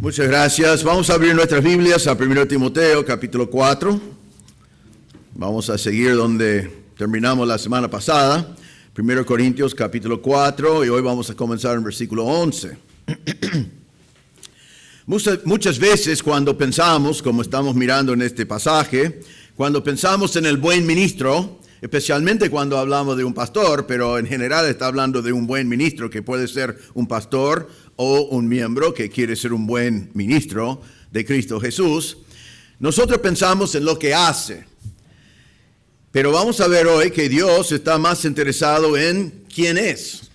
Muchas gracias. Vamos a abrir nuestras Biblias a 1 Timoteo, capítulo 4. Vamos a seguir donde terminamos la semana pasada. 1 Corintios, capítulo 4, y hoy vamos a comenzar en versículo 11. Muchas veces cuando pensamos, como estamos mirando en este pasaje, cuando pensamos en el buen ministro, especialmente cuando hablamos de un pastor, pero en general está hablando de un buen ministro que puede ser un pastor o un miembro que quiere ser un buen ministro de Cristo Jesús, nosotros pensamos en lo que hace. Pero vamos a ver hoy que Dios está más interesado en quién es.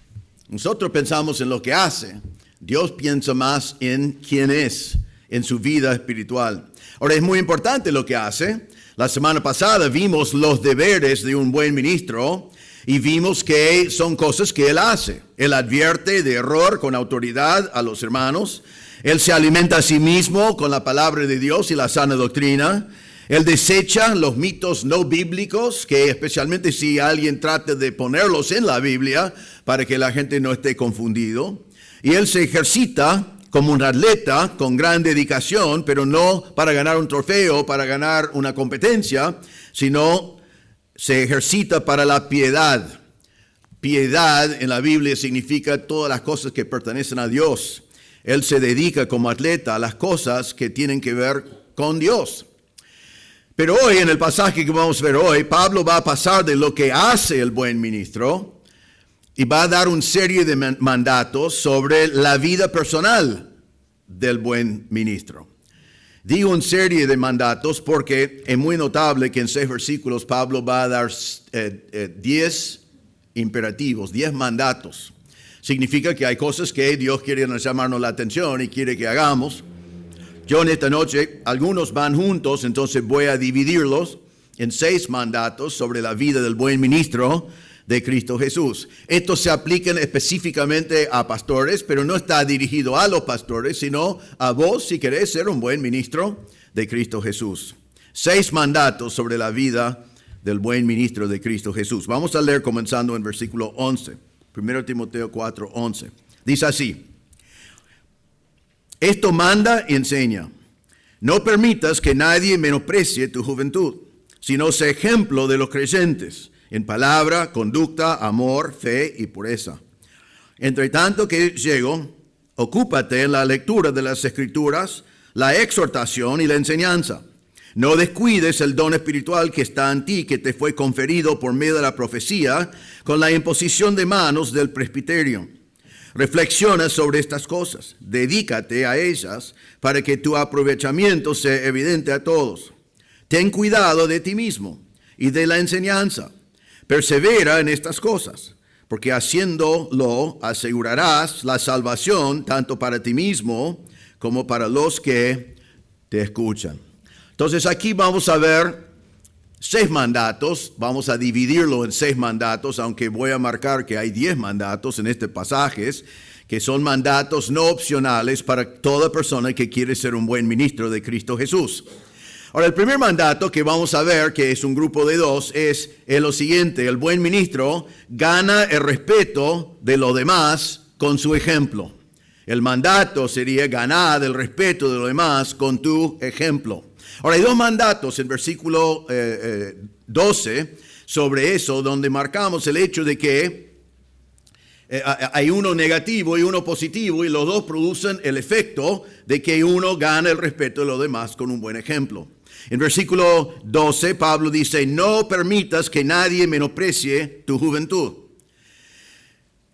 Nosotros pensamos en lo que hace. Dios piensa más en quién es, en su vida espiritual. Ahora, es muy importante lo que hace. La semana pasada vimos los deberes de un buen ministro y vimos que son cosas que él hace. Él advierte de error con autoridad a los hermanos. Él se alimenta a sí mismo con la palabra de Dios y la sana doctrina. Él desecha los mitos no bíblicos, que especialmente si alguien trata de ponerlos en la Biblia para que la gente no esté confundido. Y él se ejercita como un atleta con gran dedicación, pero no para ganar un trofeo, para ganar una competencia, sino se ejercita para la piedad. Piedad en la Biblia significa todas las cosas que pertenecen a Dios. Él se dedica como atleta a las cosas que tienen que ver con Dios. Pero hoy, en el pasaje que vamos a ver hoy, Pablo va a pasar de lo que hace el buen ministro y va a dar una serie de mandatos sobre la vida personal del buen ministro. Digo una serie de mandatos porque es muy notable que en 6 versículos Pablo va a dar 10 imperativos, 10 mandatos. Significa que hay cosas que Dios quiere llamarnos la atención y quiere que hagamos. Yo en esta noche, algunos van juntos, entonces voy a dividirlos en 6 mandatos sobre la vida del buen ministro de Cristo Jesús. Estos se aplican específicamente a pastores, pero no está dirigido a los pastores, sino a vos si querés ser un buen ministro de Cristo Jesús. 6 mandatos sobre la vida del buen ministro de Cristo Jesús. Vamos a leer comenzando en versículo 11. 1 Timoteo 4, 11. Dice así: esto manda y enseña. No permitas que nadie menosprecie tu juventud, sino sé ejemplo de los creyentes en palabra, conducta, amor, fe y pureza. Entre tanto que llego, ocúpate en la lectura de las Escrituras, la exhortación y la enseñanza. No descuides el don espiritual que está en ti, que te fue conferido por medio de la profecía, con la imposición de manos del presbiterio. Reflexiona sobre estas cosas, dedícate a ellas para que tu aprovechamiento sea evidente a todos. Ten cuidado de ti mismo y de la enseñanza. Persevera en estas cosas, porque haciéndolo asegurarás la salvación tanto para ti mismo como para los que te escuchan. Entonces aquí vamos a ver 6 mandatos, vamos a dividirlo en 6 mandatos, aunque voy a marcar que hay 10 mandatos en este pasaje, que son mandatos no opcionales para toda persona que quiere ser un buen ministro de Cristo Jesús. Ahora, el primer mandato que vamos a ver, que es un grupo de 2, es lo siguiente: el buen ministro gana el respeto de los demás con su ejemplo. El mandato sería ganar el respeto de los demás con tu ejemplo. Ahora, hay 2 mandatos en versículo 12 sobre eso, donde marcamos el hecho de que hay uno negativo y uno positivo, y los 2 producen el efecto de que uno gana el respeto de los demás con un buen ejemplo. En versículo 12, Pablo dice: no permitas que nadie menosprecie tu juventud.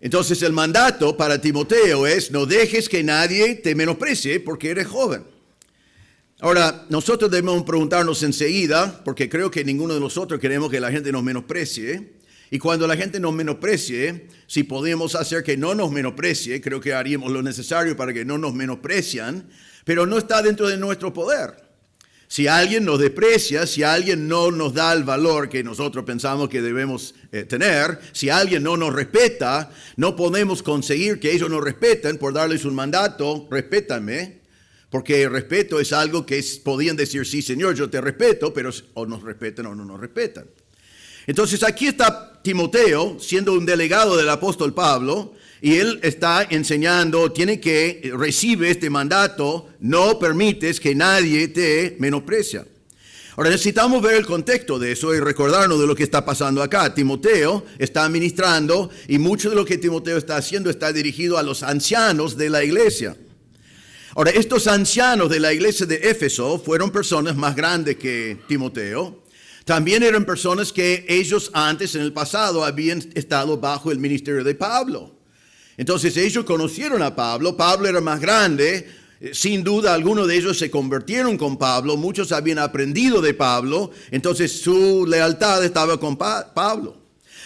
Entonces, el mandato para Timoteo es: no dejes que nadie te menosprecie porque eres joven. Ahora, nosotros debemos preguntarnos enseguida, porque creo que ninguno de nosotros queremos que la gente nos menosprecie. Y cuando la gente nos menosprecie, si podemos hacer que no nos menosprecie, creo que haríamos lo necesario para que no nos menosprecian, pero no está dentro de nuestro poder. Si alguien nos desprecia, si alguien no nos da el valor que nosotros pensamos que debemos tener, si alguien no nos respeta, no podemos conseguir que ellos nos respeten por darles un mandato: respétame. Porque el respeto es algo que podían decir: sí, Señor, yo te respeto, pero o nos respetan o no nos respetan. Entonces aquí está Timoteo, siendo un delegado del apóstol Pablo, Y él está enseñando, recibe este mandato, no permites que nadie te menosprecie. Ahora necesitamos ver el contexto de eso y recordarnos de lo que está pasando acá. Timoteo está ministrando y mucho de lo que Timoteo está haciendo está dirigido a los ancianos de la iglesia. Ahora, estos ancianos de la iglesia de Éfeso fueron personas más grandes que Timoteo. También eran personas que ellos antes, en el pasado, habían estado bajo el ministerio de Pablo. Entonces ellos conocieron a Pablo. Pablo era más grande. Sin duda, algunos de ellos se convirtieron con Pablo. Muchos habían aprendido de Pablo. Entonces su lealtad estaba con Pablo.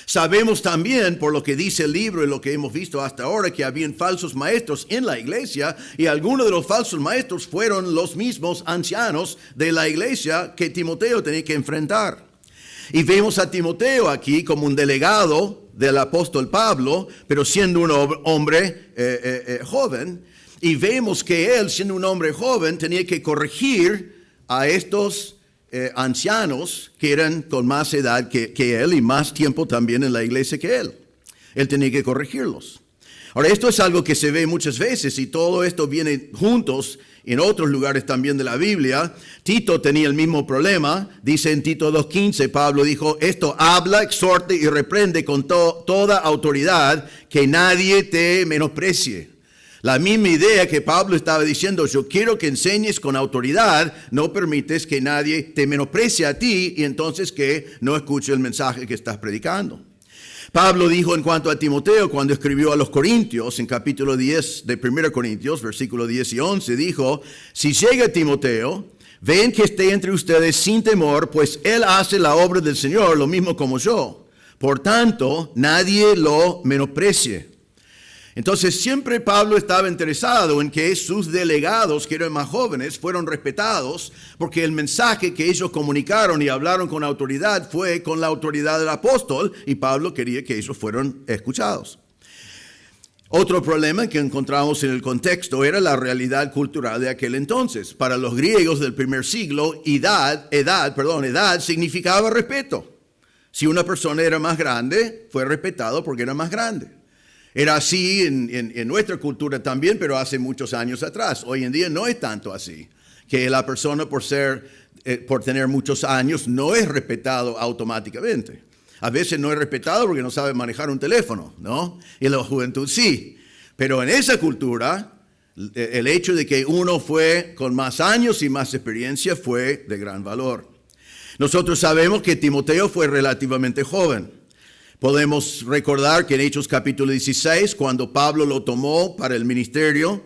Sabemos también, por lo que dice el libro y lo que hemos visto hasta ahora, que habían falsos maestros en la iglesia. Y algunos de los falsos maestros fueron los mismos ancianos de la iglesia que Timoteo tenía que enfrentar. Y vemos a Timoteo aquí como un delegado del apóstol Pablo, pero siendo un hombre joven. Y vemos que él, siendo un hombre joven, tenía que corregir a estos ancianos que eran con más edad que él y más tiempo también en la iglesia que él. Él tenía que corregirlos. Ahora, esto es algo que se ve muchas veces y todo esto viene juntos en otros lugares también de la Biblia. Tito tenía el mismo problema. Dice en Tito 2:15, Pablo dijo, esto habla, exhorte y reprende con toda autoridad, que nadie te menosprecie. La misma idea que Pablo estaba diciendo, yo quiero que enseñes con autoridad, no permites que nadie te menosprecie a ti y entonces que no escuche el mensaje que estás predicando. Pablo dijo en cuanto a Timoteo cuando escribió a los Corintios, en capítulo 10 de 1 Corintios, versículos 10 y 11, dijo, si llega Timoteo, ven que esté entre ustedes sin temor, pues él hace la obra del Señor, lo mismo como yo. Por tanto, nadie lo menosprecie. Entonces siempre Pablo estaba interesado en que sus delegados, que eran más jóvenes, fueron respetados, porque el mensaje que ellos comunicaron y hablaron con autoridad fue con la autoridad del apóstol, y Pablo quería que ellos fueran escuchados. Otro problema que encontramos en el contexto era la realidad cultural de aquel entonces. Para los griegos del primer siglo, edad significaba respeto. Si una persona era más grande, fue respetado porque era más grande. Era así en nuestra cultura también, pero hace muchos años atrás. Hoy en día no es tanto así, que la persona por tener muchos años no es respetado automáticamente. A veces no es respetado porque no sabe manejar un teléfono, ¿no? Y la juventud sí. Pero en esa cultura, el hecho de que uno fue con más años y más experiencia fue de gran valor. Nosotros sabemos que Timoteo fue relativamente joven. Podemos recordar que en Hechos capítulo 16, cuando Pablo lo tomó para el ministerio,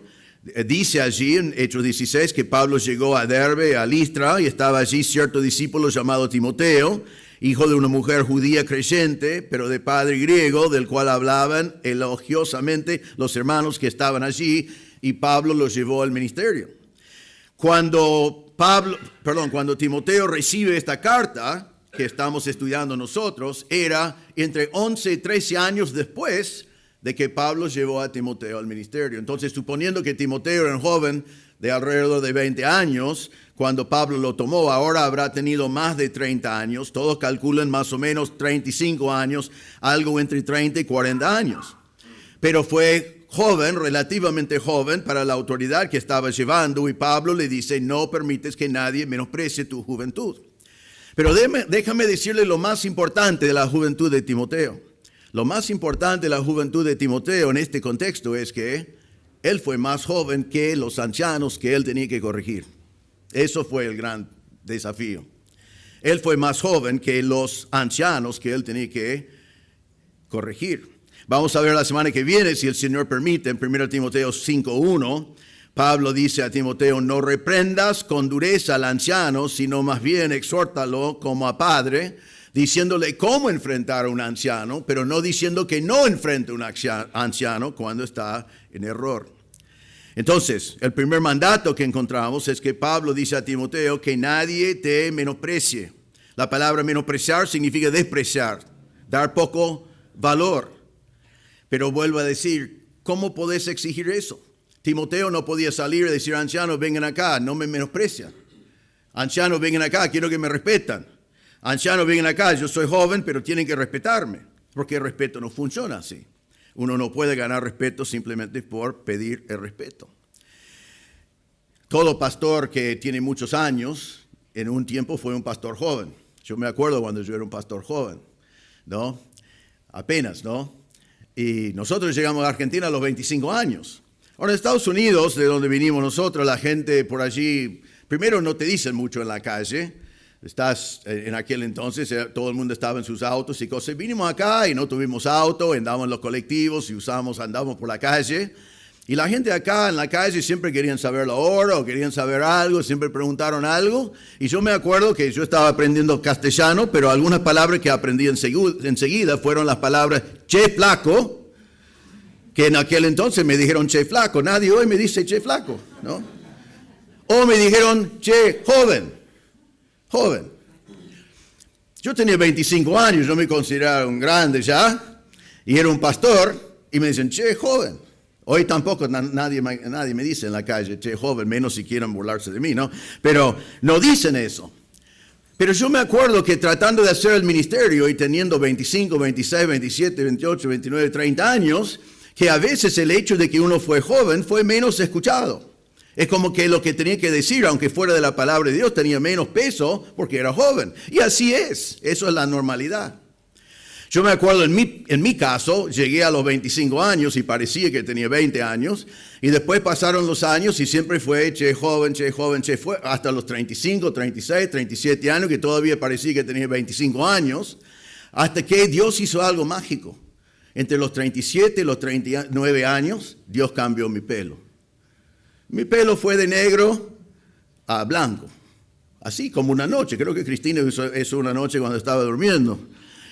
dice allí en Hechos 16 que Pablo llegó a Derbe, a Listra, y estaba allí cierto discípulo llamado Timoteo, hijo de una mujer judía creyente, pero de padre griego, del cual hablaban elogiosamente los hermanos que estaban allí, y Pablo los llevó al ministerio. Cuando Timoteo recibe esta carta que estamos estudiando nosotros, era entre 11 y 13 años después de que Pablo llevó a Timoteo al ministerio. Entonces, suponiendo que Timoteo era un joven de alrededor de 20 años, cuando Pablo lo tomó, ahora habrá tenido más de 30 años. Todos calculan más o menos 35 años, algo entre 30 y 40 años. Pero fue joven, relativamente joven, para la autoridad que estaba llevando, y Pablo le dice, no permites que nadie menosprecie tu juventud. Pero déjame decirle lo más importante de la juventud de Timoteo. Lo más importante de la juventud de Timoteo en este contexto es que él fue más joven que los ancianos que él tenía que corregir. Eso fue el gran desafío. Él fue más joven que los ancianos que él tenía que corregir. Vamos a ver la semana que viene, si el Señor permite, en 1 Timoteo 5:1, Pablo dice a Timoteo, no reprendas con dureza al anciano, sino más bien exhórtalo como a padre, diciéndole cómo enfrentar a un anciano, pero no diciendo que no enfrente a un anciano cuando está en error. Entonces, el primer mandato que encontramos es que Pablo dice a Timoteo que nadie te menosprecie. La palabra menospreciar significa despreciar, dar poco valor. Pero vuelvo a decir, ¿cómo podés exigir eso? Timoteo no podía salir y decir, ancianos, vengan acá, no me menosprecian. Ancianos, vengan acá, quiero que me respetan. Ancianos, vengan acá, yo soy joven, pero tienen que respetarme, porque el respeto no funciona así. Uno no puede ganar respeto simplemente por pedir el respeto. Todo pastor que tiene muchos años, en un tiempo fue un pastor joven. Yo me acuerdo cuando yo era un pastor joven, ¿no? Apenas, ¿no? Y nosotros llegamos a Argentina a los 25 años. Ahora, en Estados Unidos, de donde vinimos nosotros, la gente por allí, primero no te dicen mucho en la calle. En aquel entonces, todo el mundo estaba en sus autos y cosas. Vinimos acá y no tuvimos auto, andamos en los colectivos y andamos por la calle. Y la gente acá en la calle siempre querían saber la hora o querían saber algo, siempre preguntaron algo. Y yo me acuerdo que yo estaba aprendiendo castellano, pero algunas palabras que aprendí enseguida fueron las palabras che flaco, que en aquel entonces me dijeron che flaco. Nadie hoy me dice che flaco, ¿no? O me dijeron che joven. Yo tenía 25 años, yo me consideraba un grande ya, y era un pastor, y me dicen che joven. Hoy tampoco nadie me dice en la calle, che, joven, menos si quieren burlarse de mí, ¿no? Pero no dicen eso. Pero yo me acuerdo que tratando de hacer el ministerio y teniendo 25, 26, 27, 28, 29, 30 años, que a veces el hecho de que uno fue joven fue menos escuchado. Es como que lo que tenía que decir, aunque fuera de la palabra de Dios, tenía menos peso porque era joven. Y así es, eso es la normalidad. Yo me acuerdo en mi caso, llegué a los 25 años y parecía que tenía 20 años, y después pasaron los años y siempre fue che joven, fue hasta los 35, 36, 37 años, que todavía parecía que tenía 25 años, hasta que Dios hizo algo mágico. Entre los 37 y los 39 años, Dios cambió mi pelo. Mi pelo fue de negro a blanco, así como una noche. Creo que Cristina hizo eso una noche cuando estaba durmiendo.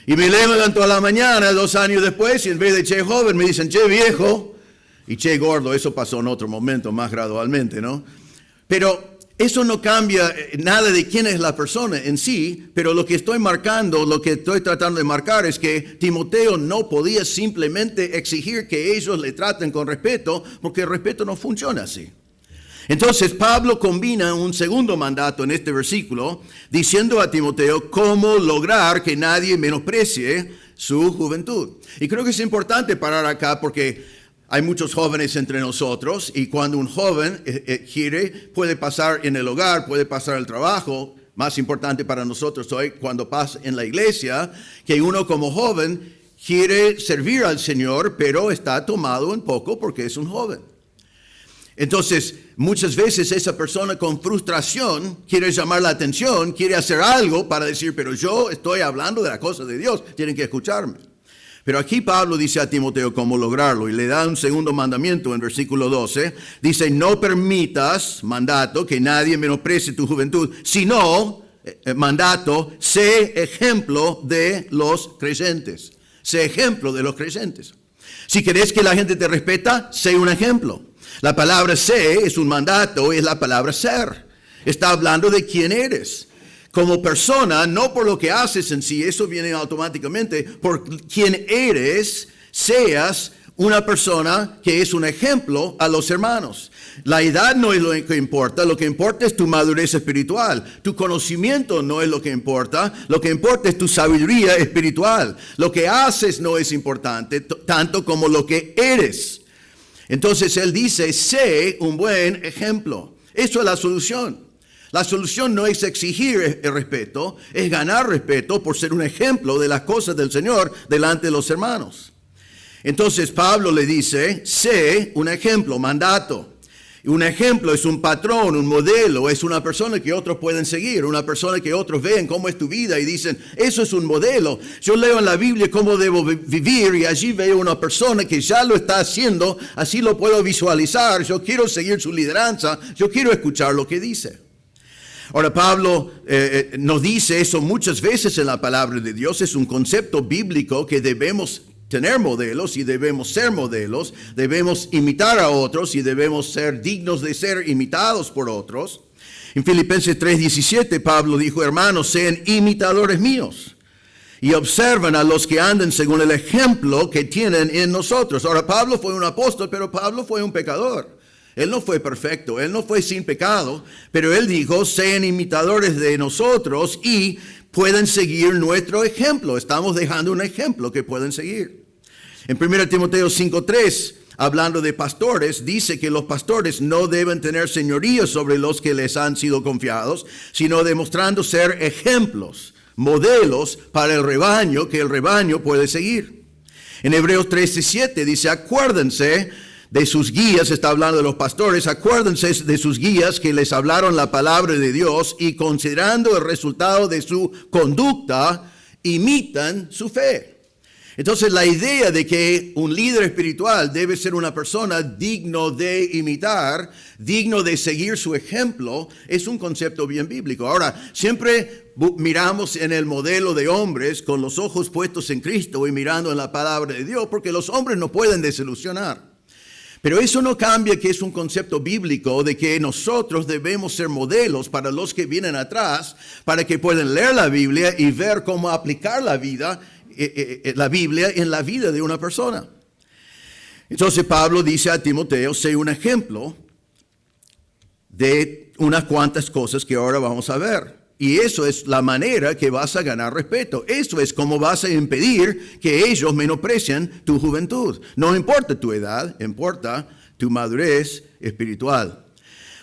Y me levanto a la mañana, 2 años después, y en vez de che joven me dicen che viejo y che gordo. Eso pasó en otro momento, más gradualmente, ¿no? Pero eso no cambia nada de quién es la persona en sí, pero lo que estoy marcando, lo que estoy tratando de marcar es que Timoteo no podía simplemente exigir que ellos le traten con respeto, porque el respeto no funciona así. Entonces Pablo combina un segundo mandato en este versículo diciendo a Timoteo cómo lograr que nadie menosprecie su juventud. Y creo que es importante parar acá porque hay muchos jóvenes entre nosotros y cuando un joven puede pasar en el hogar, puede pasar en el trabajo. Más importante para nosotros hoy cuando pasa en la iglesia, que uno como joven quiere servir al Señor, pero está tomado un poco porque es un joven. Entonces, muchas veces esa persona con frustración quiere llamar la atención, quiere hacer algo para decir, pero yo estoy hablando de la cosa de Dios, tienen que escucharme. Pero aquí Pablo dice a Timoteo cómo lograrlo y le da un segundo mandamiento en versículo 12. Dice, no permitas, mandato, que nadie menosprecie tu juventud, sino, mandato, sé ejemplo de los creyentes. Sé ejemplo de los creyentes. Si querés que la gente te respeta, sé un ejemplo. La palabra sé es un mandato, es la palabra ser. Está hablando de quién eres. Como persona, no por lo que haces en sí, eso viene automáticamente. Por quién eres, seas una persona que es un ejemplo a los hermanos. La edad no es lo que importa es tu madurez espiritual. Tu conocimiento no es lo que importa es tu sabiduría espiritual. Lo que haces no es importante tanto como lo que eres. Entonces él dice, sé un buen ejemplo. Eso es la solución. La solución no es exigir el respeto, es ganar respeto por ser un ejemplo de las cosas del Señor delante de los hermanos. Entonces Pablo le dice, sé un ejemplo, mandato. Un ejemplo es un patrón, un modelo, es una persona que otros pueden seguir, una persona que otros ven cómo es tu vida y dicen, eso es un modelo. Yo leo en la Biblia cómo debo vivir y allí veo una persona que ya lo está haciendo, así lo puedo visualizar, yo quiero seguir su lideranza, yo quiero escuchar lo que dice. Ahora Pablo nos dice eso muchas veces en la palabra de Dios, es un concepto bíblico que debemos tener modelos y debemos ser modelos, debemos imitar a otros y debemos ser dignos de ser imitados por otros. En Filipenses 3:17 Pablo dijo, hermanos, sean imitadores míos y observen a los que andan según el ejemplo que tienen en nosotros. Ahora Pablo fue un apóstol, pero Pablo fue un pecador. Él no fue perfecto, él no fue sin pecado, pero él dijo, sean imitadores de nosotros y pueden seguir nuestro ejemplo. Estamos dejando un ejemplo que pueden seguir. En 1 Timoteo 5:3, hablando de pastores, dice que los pastores no deben tener señorío sobre los que les han sido confiados, sino demostrando ser ejemplos, modelos para el rebaño que el rebaño puede seguir. En Hebreos 13:7 dice, acuérdense de sus guías, está hablando de los pastores, acuérdense de sus guías que les hablaron la palabra de Dios y considerando el resultado de su conducta, imitan su fe. Entonces la idea de que un líder espiritual debe ser una persona digno de imitar, digno de seguir su ejemplo, es un concepto bien bíblico. Ahora, siempre miramos en el modelo de hombres con los ojos puestos en Cristo y mirando en la palabra de Dios, porque los hombres no pueden desilusionar. Pero eso no cambia que es un concepto bíblico de que nosotros debemos ser modelos para los que vienen atrás, para que puedan leer la Biblia y ver cómo aplicar la Biblia en la vida de una persona. Entonces Pablo dice a Timoteo, sé un ejemplo de unas cuantas cosas que ahora vamos a ver. Y eso es la manera que vas a ganar respeto. Eso es como vas a impedir que ellos menosprecien tu juventud. No importa tu edad, importa tu madurez espiritual.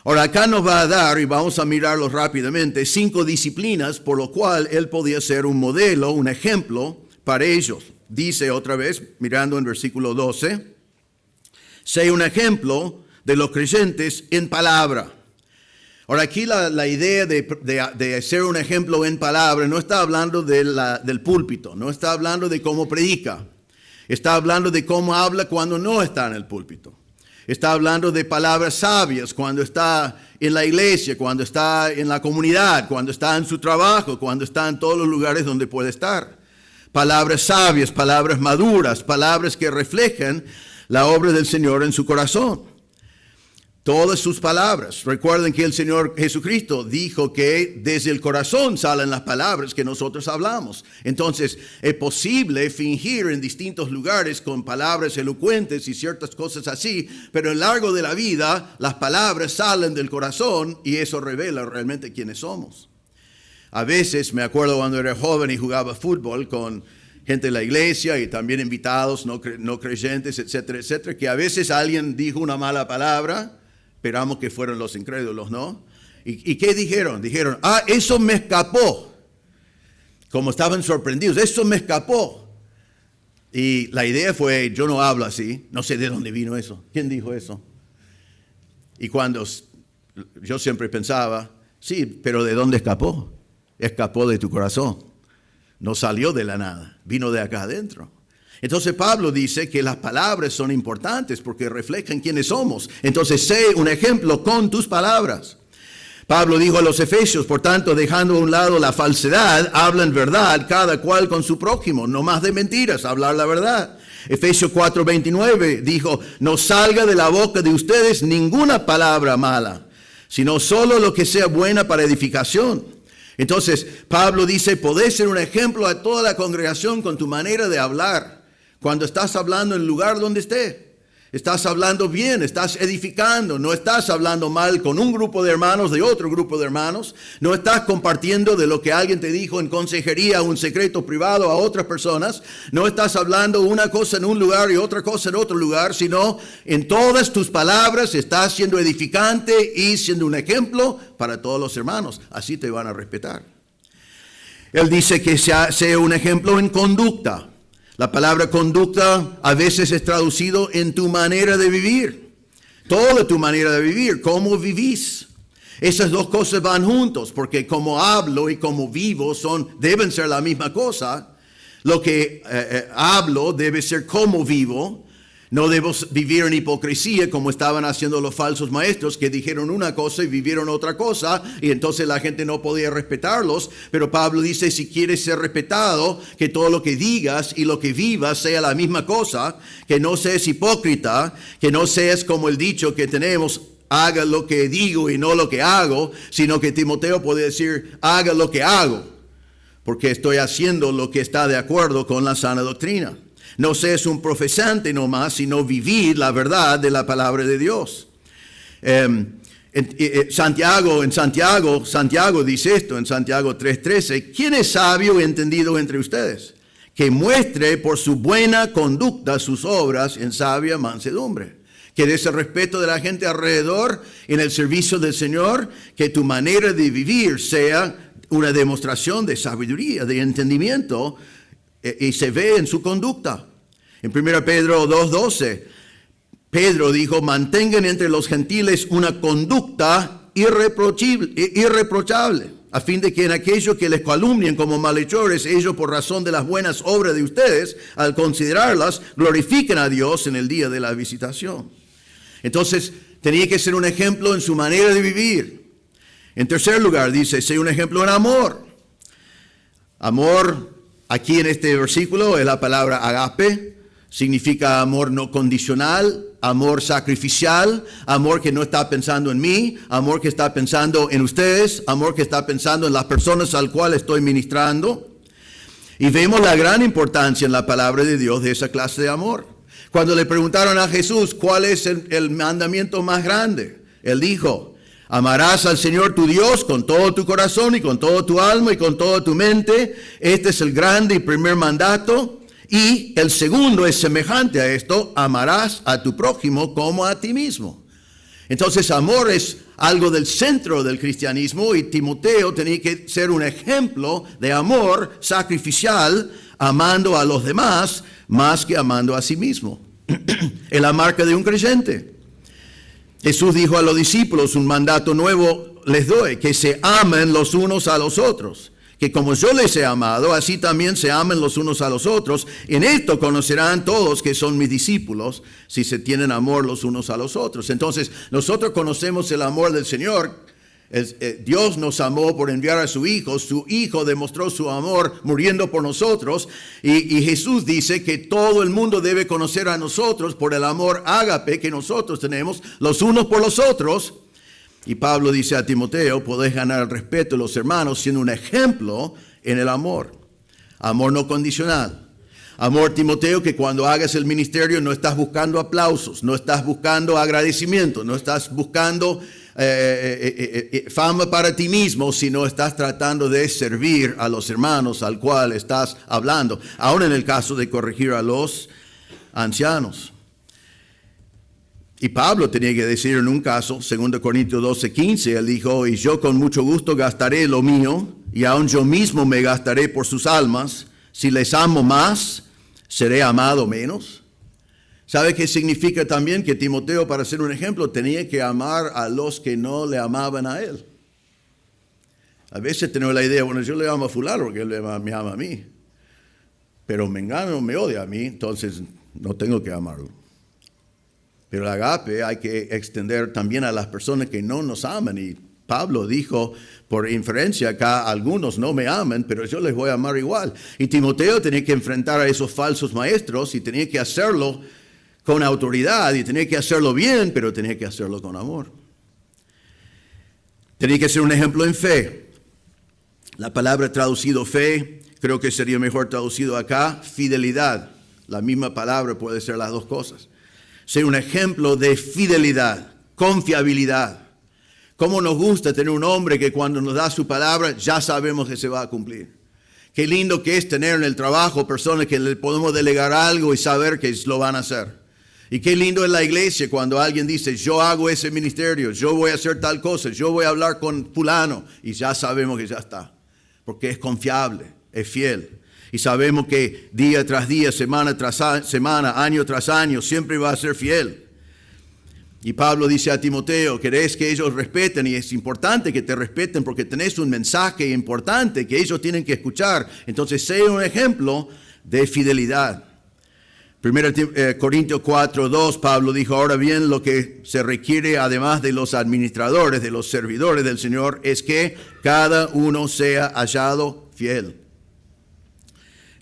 Ahora acá nos va a dar, y vamos a mirarlos rápidamente, 5 disciplinas por lo cual él podía ser un modelo, un ejemplo para ellos. Dice otra vez, mirando en versículo 12, sé un ejemplo de los creyentes en palabra. Ahora aquí la idea de ser un ejemplo en palabra no está hablando del púlpito, no está hablando de cómo predica, está hablando de cómo habla cuando no está en el púlpito. Está hablando de palabras sabias cuando está en la iglesia, cuando está en la comunidad, cuando está en su trabajo, cuando está en todos los lugares donde puede estar. Palabras sabias, palabras maduras, palabras que reflejan la obra del Señor en su corazón. Todas sus palabras. Recuerden que el Señor Jesucristo dijo que desde el corazón salen las palabras que nosotros hablamos. Entonces, es posible fingir en distintos lugares con palabras elocuentes y ciertas cosas así, pero a lo largo de la vida, las palabras salen del corazón y eso revela realmente quiénes somos. A veces, me acuerdo cuando era joven y jugaba fútbol con gente de la iglesia y también invitados, no creyentes, etcétera, etcétera, que a veces alguien dijo una mala palabra. Esperamos que fueran los incrédulos, ¿no? ¿Y qué dijeron? Dijeron, eso me escapó. Como estaban sorprendidos, eso me escapó. Y la idea fue, yo no hablo así, no sé de dónde vino eso. ¿Quién dijo eso? Y cuando yo siempre pensaba, sí, pero ¿de dónde escapó? Escapó de tu corazón. No salió de la nada, vino de acá adentro. Entonces Pablo dice que las palabras son importantes porque reflejan quiénes somos. Entonces sé un ejemplo con tus palabras. Pablo dijo a los Efesios, por tanto, dejando a un lado la falsedad, hablan verdad cada cual con su prójimo, no más de mentiras, hablar la verdad. Efesios 4:29 dijo, no salga de la boca de ustedes ninguna palabra mala, sino solo lo que sea buena para edificación. Entonces Pablo dice, podés ser un ejemplo a toda la congregación con tu manera de hablar. Cuando estás hablando en el lugar donde esté, estás hablando bien, estás edificando, no estás hablando mal con un grupo de hermanos de otro grupo de hermanos, no estás compartiendo de lo que alguien te dijo en consejería, un secreto privado a otras personas, no estás hablando una cosa en un lugar y otra cosa en otro lugar, sino en todas tus palabras estás siendo edificante y siendo un ejemplo para todos los hermanos, así te van a respetar. Él dice que sea un ejemplo en conducta. La palabra conducta a veces es traducido en tu manera de vivir. Toda tu manera de vivir, cómo vivís. Esas dos cosas van juntos, porque como hablo y como vivo deben ser la misma cosa. Lo que hablo debe ser como vivo. No debo vivir en hipocresía como estaban haciendo los falsos maestros que dijeron una cosa y vivieron otra cosa y entonces la gente no podía respetarlos. Pero Pablo dice, si quieres ser respetado, que todo lo que digas y lo que vivas sea la misma cosa, que no seas hipócrita, que no seas como el dicho que tenemos, haga lo que digo y no lo que hago, sino que Timoteo puede decir, haga lo que hago, porque estoy haciendo lo que está de acuerdo con la sana doctrina. No seas un profesante nomás, sino vivir la verdad de la palabra de Dios. Santiago dice esto en Santiago 3:13. ¿Quién es sabio y entendido entre ustedes? que muestre por su buena conducta sus obras en sabia mansedumbre. Que des el respeto de la gente alrededor en el servicio del Señor, que tu manera de vivir sea una demostración de sabiduría, de entendimiento, y se ve en su conducta. En 1 Pedro 2:12, Pedro dijo, mantengan entre los gentiles una conducta irreprochable, a fin de que en aquello que les calumnien como malhechores, ellos por razón de las buenas obras de ustedes, al considerarlas, glorifiquen a Dios en el día de la visitación. Entonces, tenía que ser un ejemplo en su manera de vivir. En tercer lugar, dice, sea un ejemplo en amor. Amor, aquí en este versículo, es la palabra agape. Significa amor no condicional, amor sacrificial, amor que no está pensando en mí, amor que está pensando en ustedes, amor que está pensando en las personas al cual estoy ministrando. Y vemos la gran importancia en la palabra de Dios de esa clase de amor. Cuando le preguntaron a Jesús cuál es el mandamiento más grande, Él dijo, amarás al Señor tu Dios con todo tu corazón y con toda tu alma y con toda tu mente. Este es el grande y primer mandato. Y el segundo es semejante a esto, amarás a tu prójimo como a ti mismo. Entonces, amor es algo del centro del cristianismo y Timoteo tenía que ser un ejemplo de amor sacrificial, amando a los demás más que amando a sí mismo. Es la marca de un creyente. Jesús dijo a los discípulos, un mandato nuevo les doy, que se amen los unos a los otros. Que como yo les he amado, así también se amen los unos a los otros. En esto conocerán todos que son mis discípulos, si se tienen amor los unos a los otros. Entonces, nosotros conocemos el amor del Señor. Dios nos amó por enviar a su Hijo demostró su amor muriendo por nosotros. Y Jesús dice que todo el mundo debe conocer a nosotros por el amor ágape que nosotros tenemos los unos por los otros. Y Pablo dice a Timoteo, podés ganar el respeto de los hermanos siendo un ejemplo en el amor. Amor no condicional. Amor, Timoteo, que cuando hagas el ministerio no estás buscando aplausos, no estás buscando agradecimiento, no estás buscando fama para ti mismo, sino estás tratando de servir a los hermanos al cual estás hablando. Aún en el caso de corregir a los ancianos. Y Pablo tenía que decir en un caso, 2 Corintios 12:15, él dijo, y yo con mucho gusto gastaré lo mío, y aun yo mismo me gastaré por sus almas. Si les amo más, ¿seré amado menos? ¿Sabe qué significa también? Que Timoteo, para ser un ejemplo, tenía que amar a los que no le amaban a él. A veces tenemos la idea, bueno, yo le amo a fulano porque él me ama a mí. Pero Mengano me odia a mí, entonces no tengo que amarlo. Pero el agape hay que extender también a las personas que no nos aman. Y Pablo dijo, por inferencia acá, algunos no me aman, pero yo les voy a amar igual. Y Timoteo tenía que enfrentar a esos falsos maestros y tenía que hacerlo con autoridad y tenía que hacerlo bien, pero tenía que hacerlo con amor. Tenía que ser un ejemplo en fe. La palabra traducido fe, creo que sería mejor traducido acá, fidelidad. La misma palabra puede ser las dos cosas. Ser un ejemplo de fidelidad, confiabilidad. Cómo nos gusta tener un hombre que cuando nos da su palabra ya sabemos que se va a cumplir. Qué lindo que es tener en el trabajo personas que le podemos delegar algo y saber que lo van a hacer. Y qué lindo es la iglesia cuando alguien dice, yo hago ese ministerio, yo voy a hacer tal cosa, yo voy a hablar con fulano. Y ya sabemos que ya está, porque es confiable, es fiel. Y sabemos que día tras día, semana tras semana, año tras año, siempre va a ser fiel. Y Pablo dice a Timoteo, querés que ellos respeten, y es importante que te respeten porque tenés un mensaje importante que ellos tienen que escuchar. Entonces, sé un ejemplo de fidelidad. 1 Corintios 4:2, Pablo dijo, ahora bien, lo que se requiere además de los administradores, de los servidores del Señor, es que cada uno sea hallado fiel.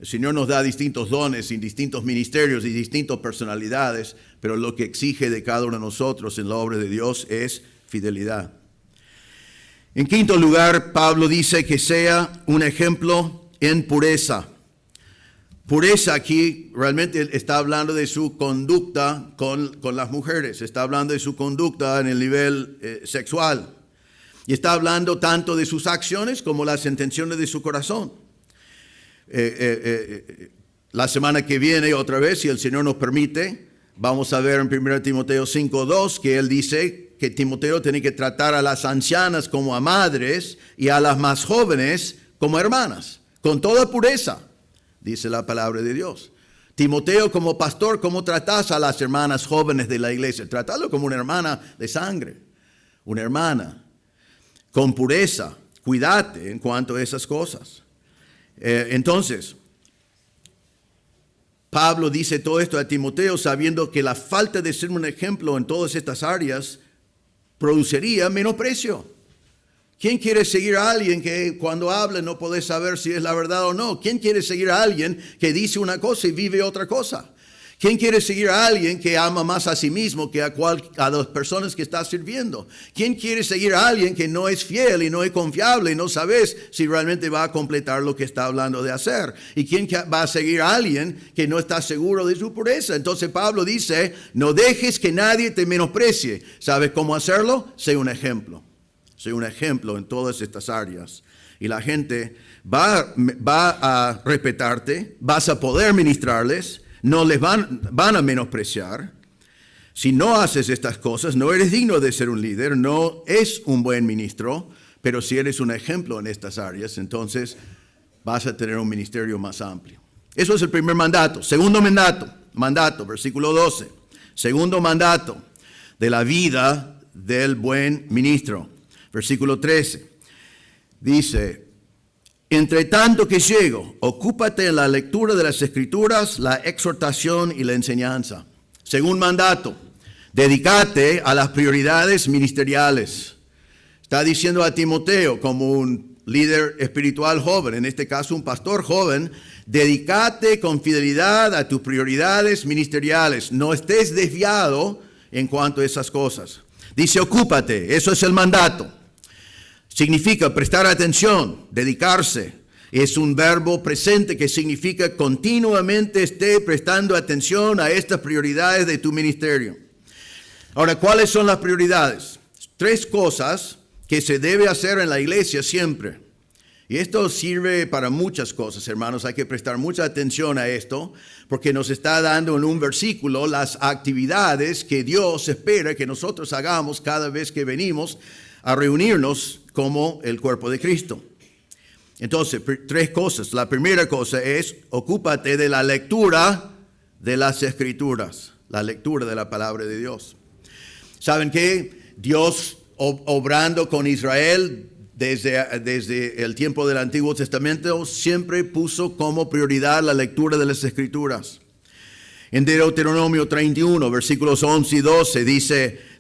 El Señor nos da distintos dones y distintos ministerios y distintas personalidades, pero lo que exige de cada uno de nosotros en la obra de Dios es fidelidad. En quinto lugar, Pablo dice que sea un ejemplo en pureza. Pureza aquí realmente está hablando de su conducta con las mujeres, está hablando de su conducta en el nivel sexual y está hablando tanto de sus acciones como las intenciones de su corazón. La semana que viene, otra vez, si el Señor nos permite, vamos a ver en 1 Timoteo 5:2 que él dice que Timoteo tiene que tratar a las ancianas como a madres y a las más jóvenes como hermanas, con toda pureza, dice la palabra de Dios. Timoteo, como pastor, ¿cómo tratas a las hermanas jóvenes de la iglesia? Tratalo como una hermana de sangre, una hermana con pureza. Cuídate en cuanto a esas cosas. Entonces, Pablo dice todo esto a Timoteo sabiendo que la falta de ser un ejemplo en todas estas áreas produciría menosprecio. ¿Quién quiere seguir a alguien que cuando habla no puede saber si es la verdad o no? ¿Quién quiere seguir a alguien que dice una cosa y vive otra cosa? ¿Quién quiere seguir a alguien que ama más a sí mismo que a las personas que está sirviendo? ¿Quién quiere seguir a alguien que no es fiel y no es confiable y no sabes si realmente va a completar lo que está hablando de hacer? ¿Y quién va a seguir a alguien que no está seguro de su pureza? Entonces Pablo dice, no dejes que nadie te menosprecie. ¿Sabes cómo hacerlo? Sé un ejemplo. Sé un ejemplo en todas estas áreas. Y la gente va a respetarte, vas a poder ministrarles, no les van a menospreciar. Si no haces estas cosas, no eres digno de ser un líder, no es un buen ministro, pero si eres un ejemplo en estas áreas, entonces vas a tener un ministerio más amplio. Eso es el primer mandato. Segundo mandato, versículo 12. Segundo mandato de la vida del buen ministro. Versículo 13. Dice, entre tanto que llego, ocúpate en la lectura de las Escrituras, la exhortación y la enseñanza. Segundo mandato, dedícate a las prioridades ministeriales. Está diciendo a Timoteo, como un líder espiritual joven, en este caso un pastor joven, dedícate con fidelidad a tus prioridades ministeriales. No estés desviado en cuanto a esas cosas. Dice, ocúpate, eso es el mandato. Significa prestar atención, dedicarse. Es un verbo presente que significa continuamente esté prestando atención a estas prioridades de tu ministerio. Ahora, ¿cuáles son las prioridades? 3 cosas que se debe hacer en la iglesia siempre. Y esto sirve para muchas cosas, hermanos. Hay que prestar mucha atención a esto porque nos está dando en un versículo las actividades que Dios espera que nosotros hagamos cada vez que venimos a reunirnos como el cuerpo de Cristo. Entonces, 3 cosas. La primera cosa es, ocúpate de la lectura de las Escrituras, la lectura de la palabra de Dios. ¿Saben qué? Dios, obrando con Israel desde el tiempo del Antiguo Testamento, siempre puso como prioridad la lectura de las Escrituras. En Deuteronomio 31, versículos 11 y 12,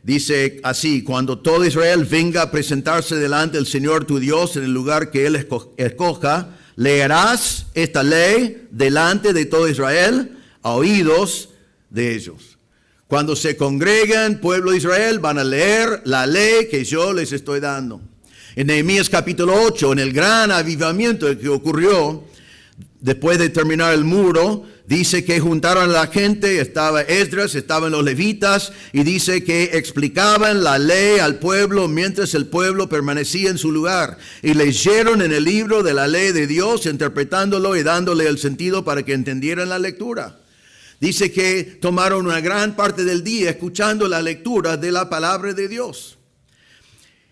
dice así, cuando todo Israel venga a presentarse delante del Señor tu Dios en el lugar que Él escoja, leerás esta ley delante de todo Israel a oídos de ellos. Cuando se congregan, pueblo de Israel, van a leer la ley que yo les estoy dando. En Nehemías capítulo 8, en el gran avivamiento que ocurrió después de terminar el muro, dice que juntaron a la gente, estaba Esdras, estaban los levitas, y dice que explicaban la ley al pueblo mientras el pueblo permanecía en su lugar. Y leyeron en el libro de la ley de Dios, interpretándolo y dándole el sentido para que entendieran la lectura. Dice que tomaron una gran parte del día escuchando la lectura de la palabra de Dios.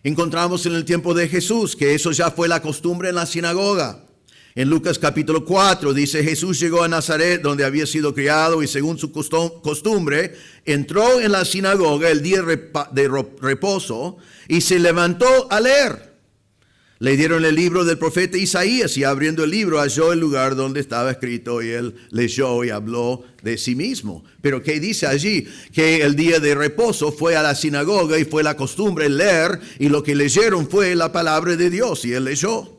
Encontramos en el tiempo de Jesús que eso ya fue la costumbre en la sinagoga. En Lucas capítulo 4 dice, Jesús llegó a Nazaret donde había sido criado y según su costumbre entró en la sinagoga el día de reposo y se levantó a leer. Le dieron el libro del profeta Isaías y abriendo el libro halló el lugar donde estaba escrito y él leyó y habló de sí mismo. Pero ¿qué dice allí? Que el día de reposo fue a la sinagoga y fue la costumbre leer y lo que leyeron fue la palabra de Dios y él leyó.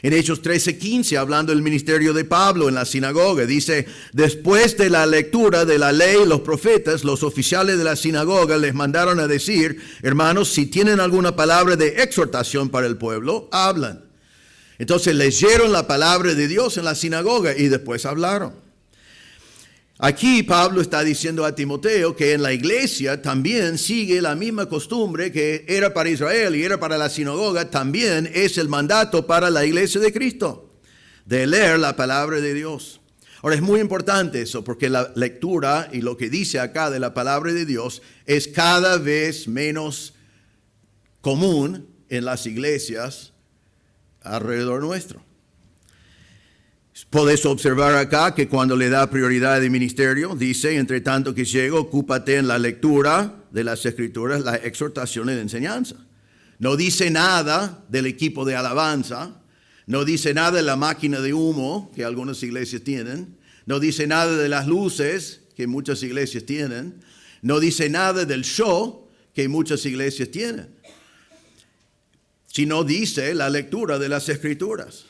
En Hechos 13:15, hablando del ministerio de Pablo en la sinagoga, dice, después de la lectura de la ley, los profetas, los oficiales de la sinagoga les mandaron a decir, hermanos, si tienen alguna palabra de exhortación para el pueblo, hablan. Entonces leyeron la palabra de Dios en la sinagoga y después hablaron. Aquí Pablo está diciendo a Timoteo que en la iglesia también sigue la misma costumbre que era para Israel y era para la sinagoga, también es el mandato para la iglesia de Cristo, de leer la palabra de Dios. Ahora es muy importante eso, porque la lectura y lo que dice acá de la palabra de Dios es cada vez menos común en las iglesias alrededor nuestro. Podés observar acá que cuando le da prioridad de ministerio, dice, entre tanto que llego, ocúpate en la lectura de las Escrituras, la exhortación y la enseñanza. No dice nada del equipo de alabanza, no dice nada de la máquina de humo que algunas iglesias tienen, no dice nada de las luces que muchas iglesias tienen, no dice nada del show que muchas iglesias tienen, sino dice la lectura de las Escrituras.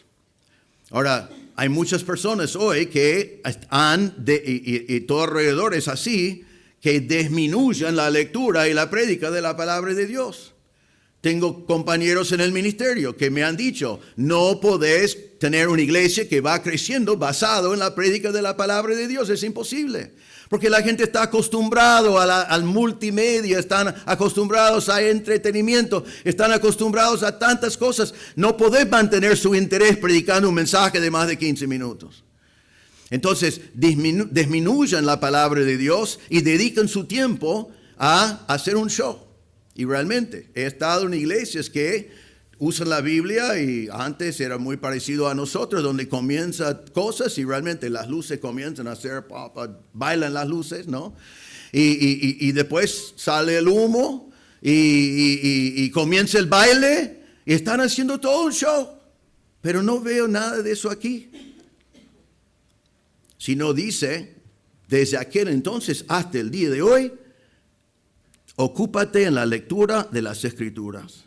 Ahora, hay muchas personas hoy que y todo alrededor es así, que disminuyen la lectura y la prédica de la palabra de Dios. Tengo compañeros en el ministerio que me han dicho, no podés tener una iglesia que va creciendo basado en la prédica de la palabra de Dios, es imposible. Porque la gente está acostumbrado al multimedia, están acostumbrados a entretenimiento, están acostumbrados a tantas cosas. No podés mantener su interés predicando un mensaje de más de 15 minutos. Entonces, disminuyan la palabra de Dios y dedican su tiempo a hacer un show. Y realmente, he estado en iglesias que usan la Biblia y antes era muy parecido a nosotros, donde comienzan cosas y realmente las luces comienzan a hacer, bailan las luces, ¿no? Y después sale el humo y comienza el baile y están haciendo todo un show. Pero no veo nada de eso aquí. Sino dice, desde aquel entonces hasta el día de hoy, ocúpate en la lectura de las Escrituras.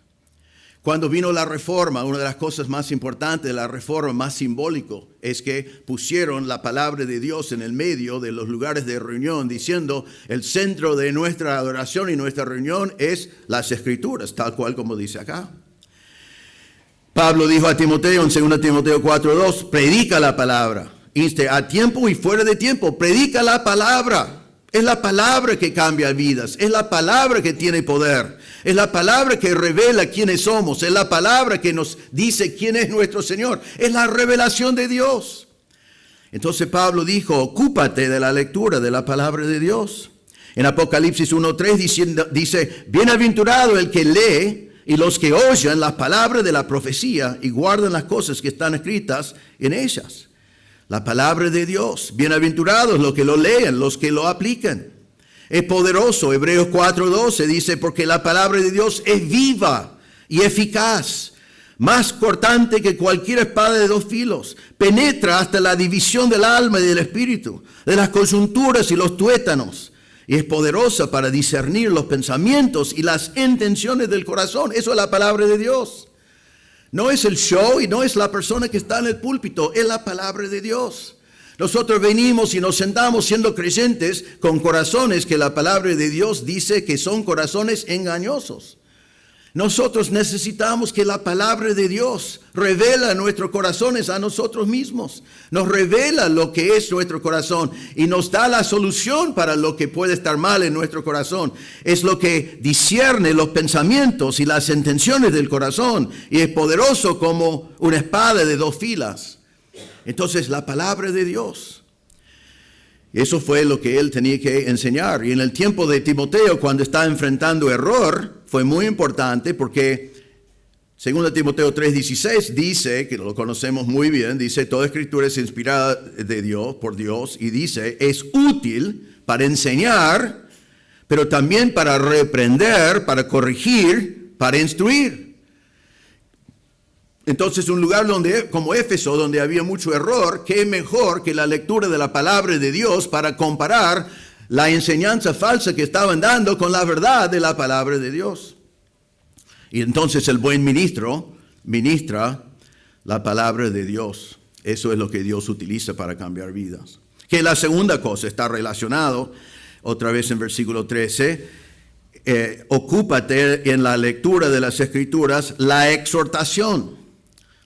Cuando vino la reforma, una de las cosas más importantes de la reforma, más simbólico, es que pusieron la palabra de Dios en el medio de los lugares de reunión, diciendo el centro de nuestra adoración y nuestra reunión es las Escrituras, tal cual como dice acá. Pablo dijo a Timoteo en 2 Timoteo 4:2, predica la palabra, inste a tiempo y fuera de tiempo, predica la palabra. Es la palabra que cambia vidas, es la palabra que tiene poder, es la palabra que revela quiénes somos, es la palabra que nos dice quién es nuestro Señor, es la revelación de Dios. Entonces Pablo dijo, ocúpate de la lectura de la palabra de Dios. En Apocalipsis 1:3 dice, bienaventurado el que lee y los que oyen las palabras de la profecía y guardan las cosas que están escritas en ellas. La palabra de Dios, bienaventurados los que lo leen, los que lo aplican. Es poderoso, Hebreos 4:12 dice, porque la palabra de Dios es viva y eficaz, más cortante que cualquier espada de dos filos, penetra hasta la división del alma y del espíritu, de las coyunturas y los tuétanos, y es poderosa para discernir los pensamientos y las intenciones del corazón. Eso es la palabra de Dios. No es el show y no es la persona que está en el púlpito, es la palabra de Dios. Nosotros venimos y nos sentamos siendo creyentes con corazones que la palabra de Dios dice que son corazones engañosos. Nosotros necesitamos que la palabra de Dios revela nuestros corazones a nosotros mismos. Nos revela lo que es nuestro corazón y nos da la solución para lo que puede estar mal en nuestro corazón. Es lo que discierne los pensamientos y las intenciones del corazón y es poderoso como una espada de dos filas. Entonces, la palabra de Dios. Eso fue lo que él tenía que enseñar. Y en el tiempo de Timoteo, cuando estaba enfrentando error, fue muy importante porque 2 Timoteo 3:16 dice, que lo conocemos muy bien, dice, toda escritura es inspirada de Dios, por Dios, y dice, es útil para enseñar, pero también para reprender, para corregir, para instruir. Entonces, un lugar como Éfeso, donde había mucho error, qué mejor que la lectura de la palabra de Dios para comparar la enseñanza falsa que estaban dando con la verdad de la palabra de Dios. Y entonces el buen ministro ministra la palabra de Dios. Eso es lo que Dios utiliza para cambiar vidas. Que la segunda cosa está relacionado, otra vez en versículo 13, ocúpate en la lectura de las Escrituras, la exhortación.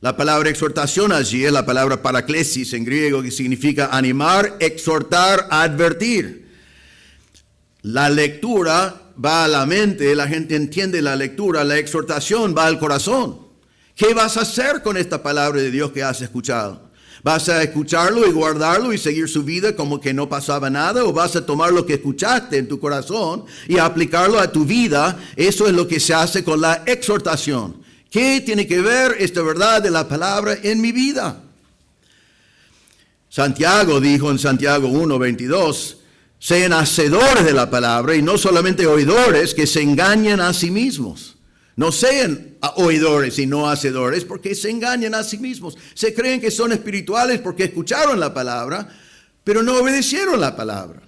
La palabra exhortación allí es la palabra paraklesis en griego, que significa animar, exhortar, advertir. La lectura va a la mente, la gente entiende la lectura, la exhortación va al corazón. ¿Qué vas a hacer con esta palabra de Dios que has escuchado? ¿Vas a escucharlo y guardarlo y seguir su vida como que no pasaba nada? ¿O vas a tomar lo que escuchaste en tu corazón y aplicarlo a tu vida? Eso es lo que se hace con la exhortación. ¿Qué tiene que ver esta verdad de la palabra en mi vida? Santiago dijo en Santiago 1:22, sean hacedores de la palabra y no solamente oidores que se engañan a sí mismos. No sean oidores y no hacedores porque se engañan a sí mismos. Se creen que son espirituales porque escucharon la palabra, pero no obedecieron la palabra.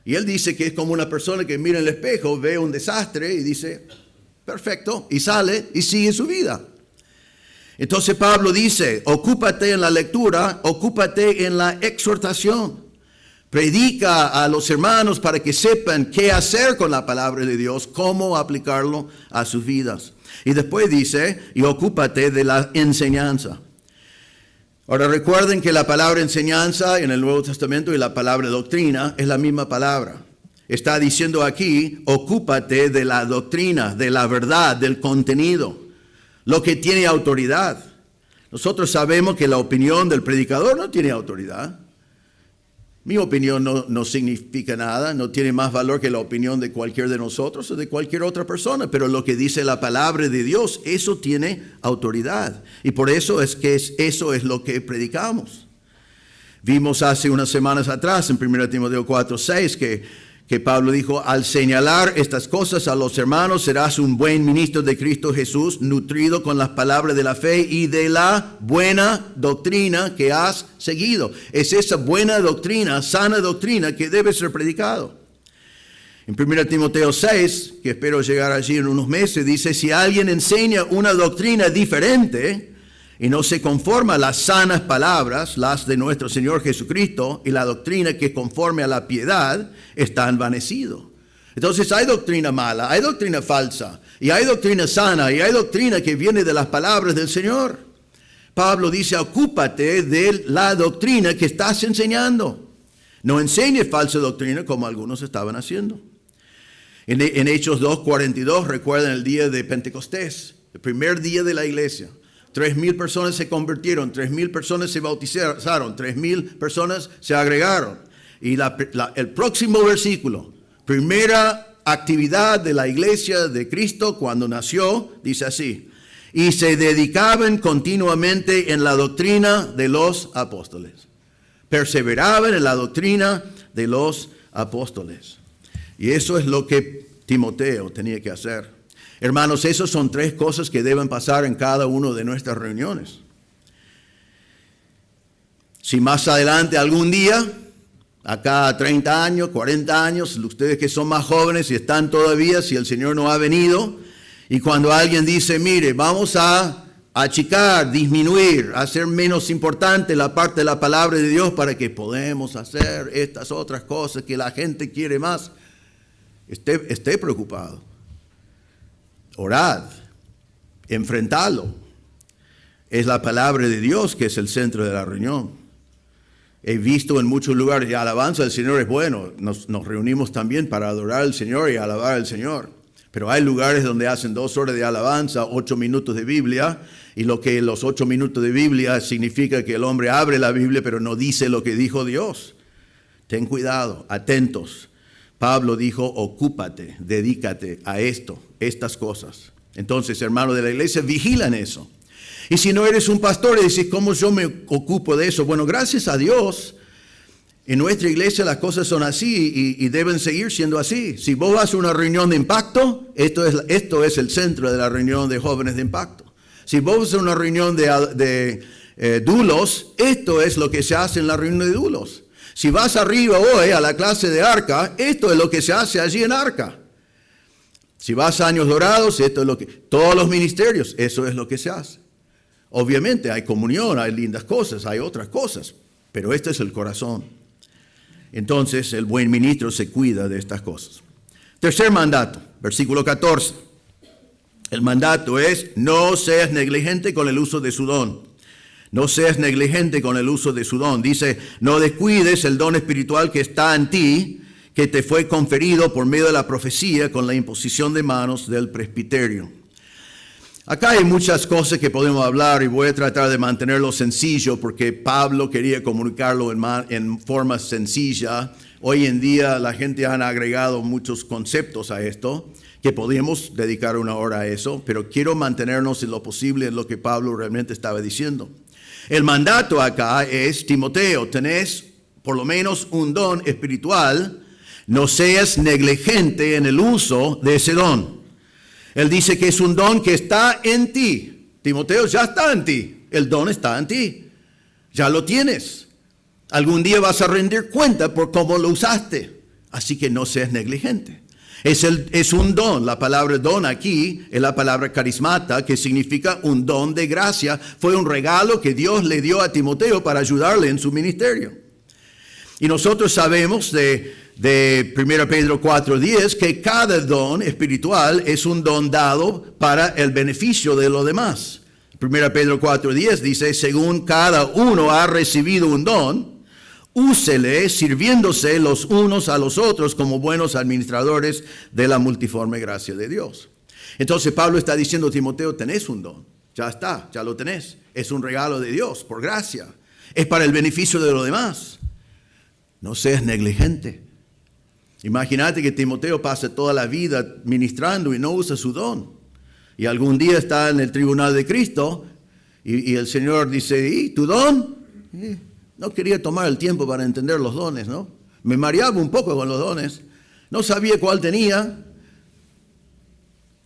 Y él dice que es como una persona que mira en el espejo, ve un desastre y dice, perfecto, y sale y sigue su vida. Entonces Pablo dice, ocúpate en la lectura, ocúpate en la exhortación. Predica a los hermanos para que sepan qué hacer con la palabra de Dios, cómo aplicarlo a sus vidas. Y después dice, y ocúpate de la enseñanza. Ahora recuerden que la palabra enseñanza en el Nuevo Testamento y la palabra doctrina es la misma palabra. Está diciendo aquí, ocúpate de la doctrina, de la verdad, del contenido, lo que tiene autoridad. Nosotros sabemos que la opinión del predicador no tiene autoridad. Mi opinión no significa nada, no tiene más valor que la opinión de cualquier de nosotros o de cualquier otra persona, pero lo que dice la palabra de Dios, eso tiene autoridad. Y por eso es que eso es lo que predicamos. Vimos hace unas semanas atrás en 1 Timoteo 4:6 que Pablo dijo, al señalar estas cosas a los hermanos, serás un buen ministro de Cristo Jesús, nutrido con las palabras de la fe y de la buena doctrina que has seguido. Es esa buena doctrina, sana doctrina que debe ser predicado. En 1 Timoteo 6, que espero llegar allí en unos meses, dice, si alguien enseña una doctrina diferente y no se conforma a las sanas palabras, las de nuestro Señor Jesucristo, y la doctrina que conforme a la piedad, está envanecido. Entonces hay doctrina mala, hay doctrina falsa, y hay doctrina sana, y hay doctrina que viene de las palabras del Señor. Pablo dice, ocúpate de la doctrina que estás enseñando. No enseñes falsa doctrina como algunos estaban haciendo. En Hechos 2:42, recuerdan el día de Pentecostés, el primer día de la iglesia. 3,000 personas se convirtieron, 3,000 personas se bautizaron, 3,000 personas se agregaron. Y el próximo versículo, primera actividad de la iglesia de Cristo cuando nació, dice así, y se dedicaban continuamente en la doctrina de los apóstoles. Perseveraban en la doctrina de los apóstoles. Y eso es lo que Timoteo tenía que hacer. Hermanos, esas son 3 cosas que deben pasar en cada una de nuestras reuniones. Si más adelante algún día, acá 30 años, 40 años, ustedes que son más jóvenes y están todavía, si el Señor no ha venido, y cuando alguien dice, mire, vamos a achicar, disminuir, hacer menos importante la parte de la palabra de Dios para que podamos hacer estas otras cosas que la gente quiere más, esté preocupado. Orad, enfrentadlo. Es la palabra de Dios que es el centro de la reunión. He visto en muchos lugares, y alabanza al Señor es bueno. Nos reunimos también para adorar al Señor y alabar al Señor. Pero hay lugares donde hacen 2 horas de alabanza, 8 minutos de Biblia, y lo que los 8 minutos de Biblia significa que el hombre abre la Biblia, pero no dice lo que dijo Dios. Ten cuidado, atentos. Pablo dijo, ocúpate, dedícate a estas cosas. Entonces, hermano de la iglesia, vigilan eso. Y si no eres un pastor y dices, ¿cómo yo me ocupo de eso? Bueno, gracias a Dios, en nuestra iglesia las cosas son así y deben seguir siendo así. Si vos vas a una reunión de impacto, esto es el centro de la reunión de jóvenes de impacto. Si vos vas a una reunión de dulos, esto es lo que se hace en la reunión de dulos. Si vas arriba hoy a la clase de Arca, esto es lo que se hace allí en Arca. Si vas a Años Dorados, esto es lo que... Todos los ministerios, eso es lo que se hace. Obviamente hay comunión, hay lindas cosas, hay otras cosas, pero este es el corazón. Entonces el buen ministro se cuida de estas cosas. Tercer mandato, versículo 14. El mandato es, no seas negligente con el uso de su don. No seas negligente con el uso de su don. Dice, no descuides el don espiritual que está en ti, que te fue conferido por medio de la profecía con la imposición de manos del presbiterio. Acá hay muchas cosas que podemos hablar y voy a tratar de mantenerlo sencillo porque Pablo quería comunicarlo en forma sencilla. Hoy en día la gente ha agregado muchos conceptos a esto, que podríamos dedicar una hora a eso, pero quiero mantenernos en lo posible en lo que Pablo realmente estaba diciendo. El mandato acá es: Timoteo, tenés por lo menos un don espiritual, no seas negligente en el uso de ese don. Él dice que es un don que está en ti. Timoteo, ya está en ti. El don está en ti. Ya lo tienes. Algún día vas a rendir cuenta por cómo lo usaste. Así que no seas negligente. Es un don. La palabra don aquí es la palabra carismata, que significa un don de gracia. Fue un regalo que Dios le dio a Timoteo para ayudarle en su ministerio. Y nosotros sabemos de 1 Pedro 4:10 que cada don espiritual es un don dado para el beneficio de los demás. 1 Pedro 4:10 dice: según cada uno ha recibido un don, úsele sirviéndose los unos a los otros como buenos administradores de la multiforme gracia de Dios. Entonces Pablo está diciendo: Timoteo, tenés un don. Ya está, ya lo tenés. Es un regalo de Dios por gracia. Es para el beneficio de los demás. No seas negligente. Imagínate que Timoteo pase toda la vida ministrando y no usa su don. Y algún día está en el tribunal de Cristo y el Señor dice: ¿y tu don? No quería tomar el tiempo para entender los dones, ¿no? Me mareaba un poco con los dones. No sabía cuál tenía.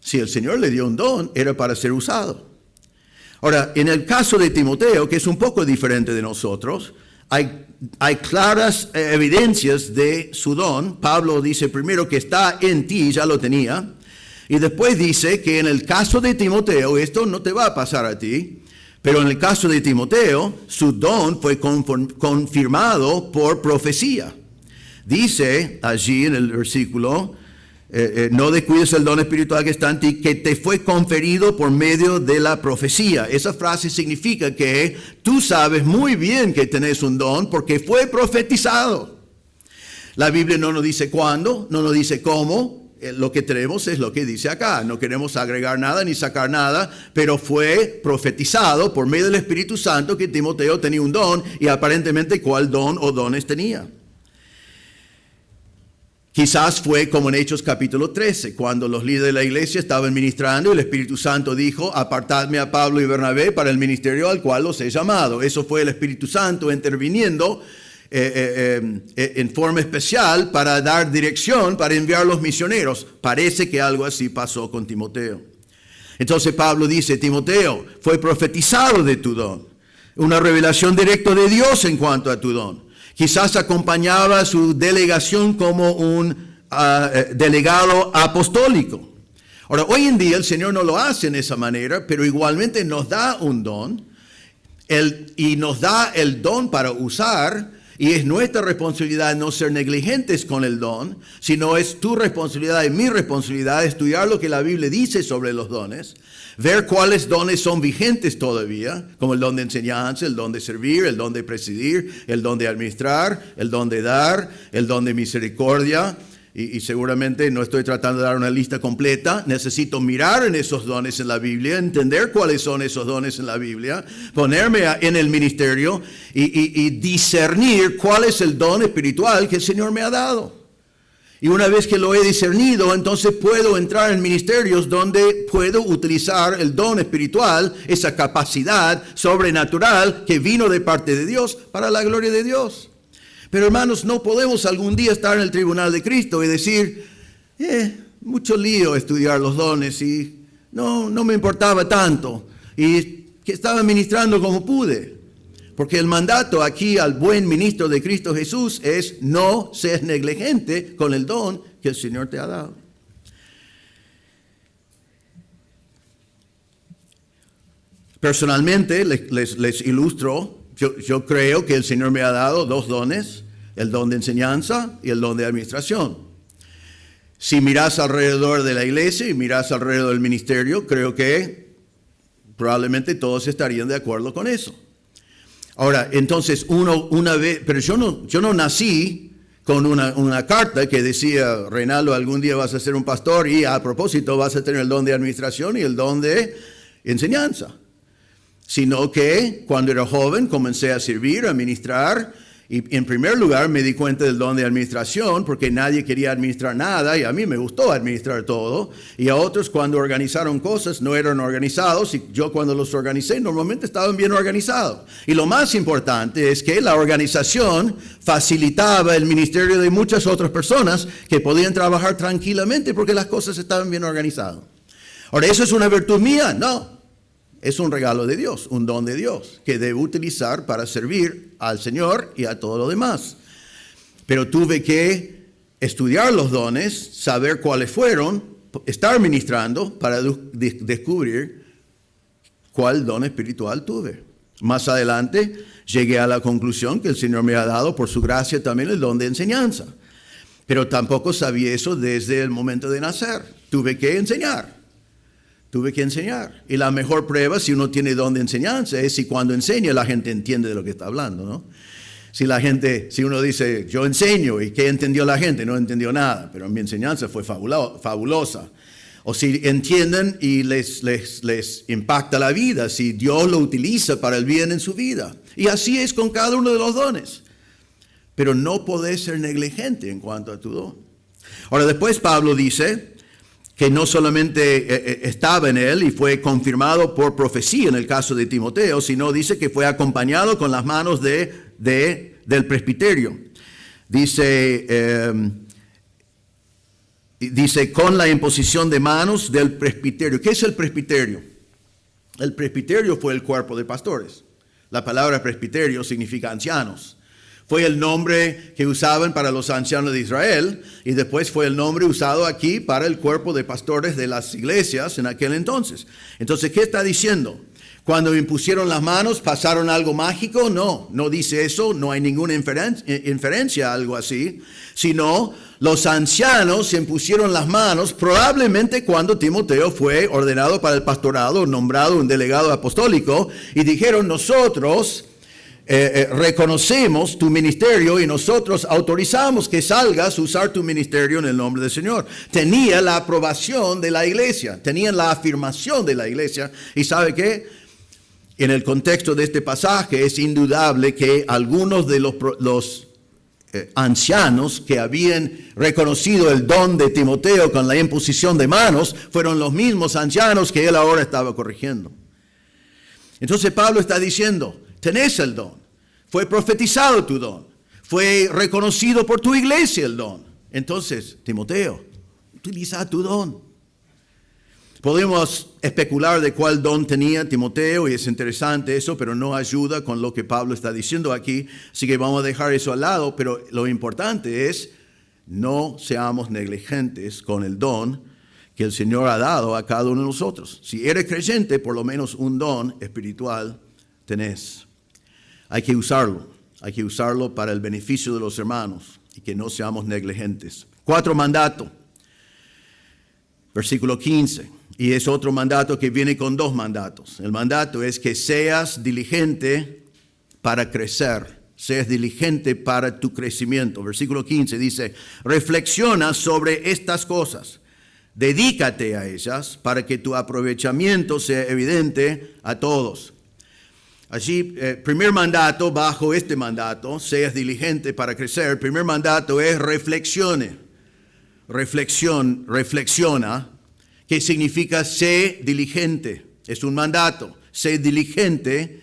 Si el Señor le dio un don, era para ser usado. Ahora, en el caso de Timoteo, que es un poco diferente de nosotros, hay claras evidencias de su don. Pablo dice primero que está en ti, ya lo tenía. Y después dice que en el caso de Timoteo, esto no te va a pasar a ti, pero en el caso de Timoteo, su don fue confirmado por profecía. Dice allí en el versículo: no descuides el don espiritual que está en ti, que te fue conferido por medio de la profecía. Esa frase significa que tú sabes muy bien que tenés un don porque fue profetizado. La Biblia no nos dice cuándo, no nos dice cómo. Lo que tenemos es lo que dice acá. No queremos agregar nada ni sacar nada, pero fue profetizado por medio del Espíritu Santo que Timoteo tenía un don, y aparentemente cuál don o dones tenía. Quizás fue como en Hechos capítulo 13, cuando los líderes de la iglesia estaban ministrando y el Espíritu Santo dijo: apartadme a Pablo y Bernabé para el ministerio al cual los he llamado. Eso fue el Espíritu Santo interviniendo en forma especial para dar dirección, para enviar los misioneros. Parece que algo así pasó con Timoteo. Entonces Pablo dice: Timoteo, fue profetizado de tu don. Una revelación directa de Dios en cuanto a tu don. Quizás acompañaba su delegación como un delegado apostólico. Ahora, hoy en día el Señor no lo hace en esa manera, pero igualmente nos da un don y nos da el don para usar, y es nuestra responsabilidad no ser negligentes con el don, sino es tu responsabilidad y mi responsabilidad estudiar lo que la Biblia dice sobre los dones, ver cuáles dones son vigentes todavía, como el don de enseñanza, el don de servir, el don de presidir, el don de administrar, el don de dar, el don de misericordia. Y seguramente no estoy tratando de dar una lista completa. Necesito mirar en esos dones en la Biblia, entender cuáles son esos dones en la Biblia, ponerme en el ministerio y discernir cuál es el don espiritual que el Señor me ha dado. Y una vez que lo he discernido, entonces puedo entrar en ministerios donde puedo utilizar el don espiritual, esa capacidad sobrenatural que vino de parte de Dios para la gloria de Dios. Pero hermanos, no podemos algún día estar en el tribunal de Cristo y decir: mucho lío estudiar los dones y no me importaba tanto y que estaba ministrando como pude. Porque el mandato aquí al buen ministro de Cristo Jesús es: no seas negligente con el don que el Señor te ha dado. Personalmente les ilustro. Yo creo que el Señor me ha dado dos dones: el don de enseñanza y el don de administración. Si miras alrededor de la iglesia y miras alrededor del ministerio, creo que probablemente todos estarían de acuerdo con eso. Ahora, entonces, una vez, pero yo no nací con una carta que decía: Reinaldo, algún día vas a ser un pastor y a propósito vas a tener el don de administración y el don de enseñanza, sino que cuando era joven comencé a servir, a ministrar, y en primer lugar me di cuenta del don de administración porque nadie quería administrar nada y a mí me gustó administrar todo, y a otros cuando organizaron cosas no eran organizados, y yo cuando los organicé normalmente estaban bien organizados. Y lo más importante es que la organización facilitaba el ministerio de muchas otras personas que podían trabajar tranquilamente porque las cosas estaban bien organizadas. Ahora, ¿eso es una virtud mía? No. Es un regalo de Dios, un don de Dios, que debo utilizar para servir al Señor y a todo lo demás. Pero tuve que estudiar los dones, saber cuáles fueron, estar ministrando para descubrir cuál don espiritual tuve. Más adelante llegué a la conclusión que el Señor me ha dado por su gracia también el don de enseñanza. Pero tampoco sabía eso desde el momento de nacer. Tuve que enseñar. Y la mejor prueba si uno tiene don de enseñanza es si cuando enseña la gente entiende de lo que está hablando, ¿no? Si uno dice, yo enseño, ¿y qué entendió la gente? No entendió nada, pero mi enseñanza fue fabulosa. O si entienden y les impacta la vida, si Dios lo utiliza para el bien en su vida. Y así es con cada uno de los dones. Pero no podés ser negligente en cuanto a tu don. Ahora, después Pablo dice que no solamente estaba en él y fue confirmado por profecía en el caso de Timoteo, sino dice que fue acompañado con las manos del presbiterio. Dice, con la imposición de manos del presbiterio. ¿Qué es el presbiterio? El presbiterio fue el cuerpo de pastores. La palabra presbiterio significa ancianos. Fue el nombre que usaban para los ancianos de Israel y después fue el nombre usado aquí para el cuerpo de pastores de las iglesias en aquel entonces. Entonces, ¿qué está diciendo? Cuando impusieron las manos, ¿pasaron algo mágico? No dice eso, no hay ninguna inferencia a algo así, sino los ancianos impusieron las manos probablemente cuando Timoteo fue ordenado para el pastorado, nombrado un delegado apostólico, y dijeron, nosotros reconocemos tu ministerio y nosotros autorizamos que salgas a usar tu ministerio en el nombre del Señor. Tenía la aprobación de la iglesia, tenían la afirmación de la iglesia. ¿Y sabe qué? En el contexto de este pasaje es indudable que algunos de los ancianos que habían reconocido el don de Timoteo con la imposición de manos fueron los mismos ancianos que él ahora estaba corrigiendo. Entonces Pablo está diciendo, tenés el don, fue profetizado tu don, fue reconocido por tu iglesia el don. Entonces, Timoteo, utiliza tu don. Podemos especular de cuál don tenía Timoteo y es interesante eso, pero no ayuda con lo que Pablo está diciendo aquí. Así que vamos a dejar eso al lado, pero lo importante es no seamos negligentes con el don que el Señor ha dado a cada uno de nosotros. Si eres creyente, por lo menos un don espiritual tenés. Hay que usarlo para el beneficio de los hermanos y que no seamos negligentes. 4 mandatos. Versículo 15. Y es otro mandato que viene con 2 mandatos. El mandato es que seas diligente para crecer. Seas diligente para tu crecimiento. Versículo 15 dice, reflexiona sobre estas cosas. Dedícate a ellas para que tu aprovechamiento sea evidente a todos. Así, primer mandato bajo este mandato, seas diligente para crecer. El primer mandato es reflexiona. ¿Qué significa sé diligente? Es un mandato. Sé diligente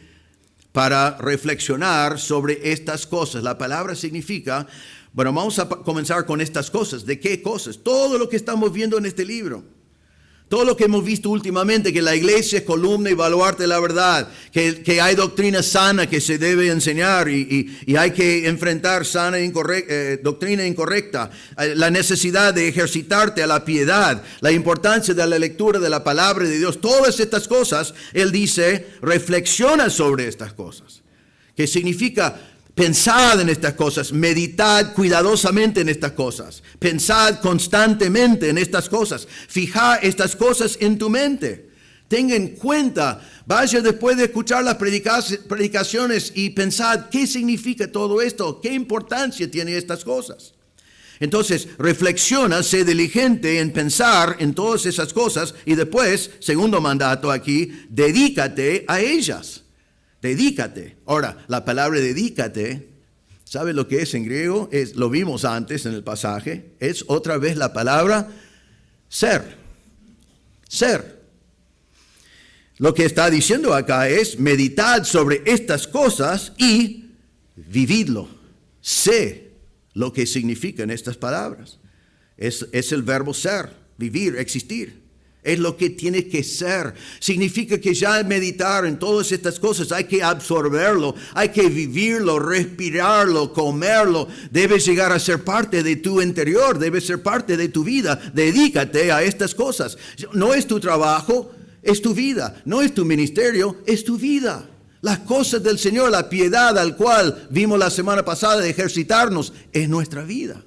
para reflexionar sobre estas cosas. La palabra significa, bueno, vamos a comenzar con estas cosas. ¿De qué cosas? Todo lo que estamos viendo en este libro. Todo lo que hemos visto últimamente, que la iglesia es columna y baluarte de la verdad, que hay doctrina sana que se debe enseñar y hay que enfrentar doctrina incorrecta, la necesidad de ejercitarte a la piedad, la importancia de la lectura de la palabra de Dios, todas estas cosas, él dice, reflexiona sobre estas cosas. ¿Qué significa? Pensad en estas cosas, meditad cuidadosamente en estas cosas, pensad constantemente en estas cosas, fijad estas cosas en tu mente. Tenga en cuenta, vaya después de escuchar las predicaciones y pensad qué significa todo esto, qué importancia tiene estas cosas. Entonces, reflexiona, sé diligente en pensar en todas esas cosas y después, segundo mandato aquí, dedícate a ellas. Dedícate. Ahora, la palabra dedícate, ¿sabe lo que es en griego? Lo vimos antes en el pasaje. Es otra vez la palabra ser. Ser. Lo que está diciendo acá es meditad sobre estas cosas y vividlo. Sé lo que significan estas palabras. Es el verbo ser, vivir, existir. Es lo que tiene que ser. Significa que ya meditar en todas estas cosas hay que absorberlo, hay que vivirlo, respirarlo, comerlo. Debe llegar a ser parte de tu interior, debe ser parte de tu vida. Dedícate a estas cosas. No es tu trabajo, es tu vida. No es tu ministerio, es tu vida. Las cosas del Señor, la piedad al cual vimos la semana pasada de ejercitarnos, es nuestra vida.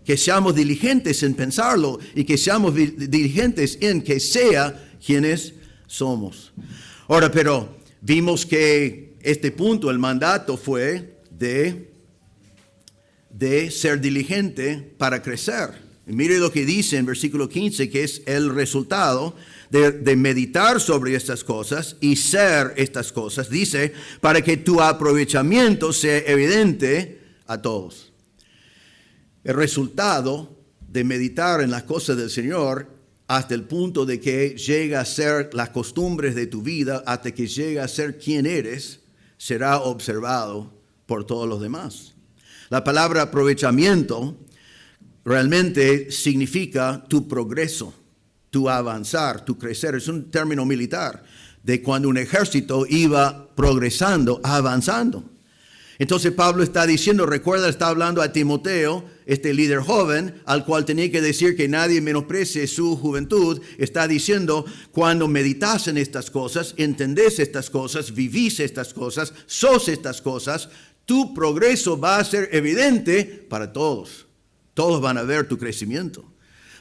Que seamos diligentes en pensarlo y que seamos diligentes en que sea quienes somos. Ahora, pero vimos que este punto, el mandato fue de ser diligente para crecer. Y mire lo que dice en versículo 15, que es el resultado de meditar sobre estas cosas y ser estas cosas. Dice, para que tu aprovechamiento sea evidente a todos. El resultado de meditar en las cosas del Señor hasta el punto de que llega a ser las costumbres de tu vida, hasta que llega a ser quien eres, será observado por todos los demás. La palabra aprovechamiento realmente significa tu progreso, tu avanzar, tu crecer. Es un término militar de cuando un ejército iba progresando, avanzando. Entonces Pablo está diciendo, recuerda, está hablando a Timoteo, este líder joven, al cual tenía que decir que nadie menosprecie su juventud. Está diciendo, cuando meditas en estas cosas, entendés estas cosas, vivís estas cosas, sos estas cosas, tu progreso va a ser evidente para todos. Todos van a ver tu crecimiento.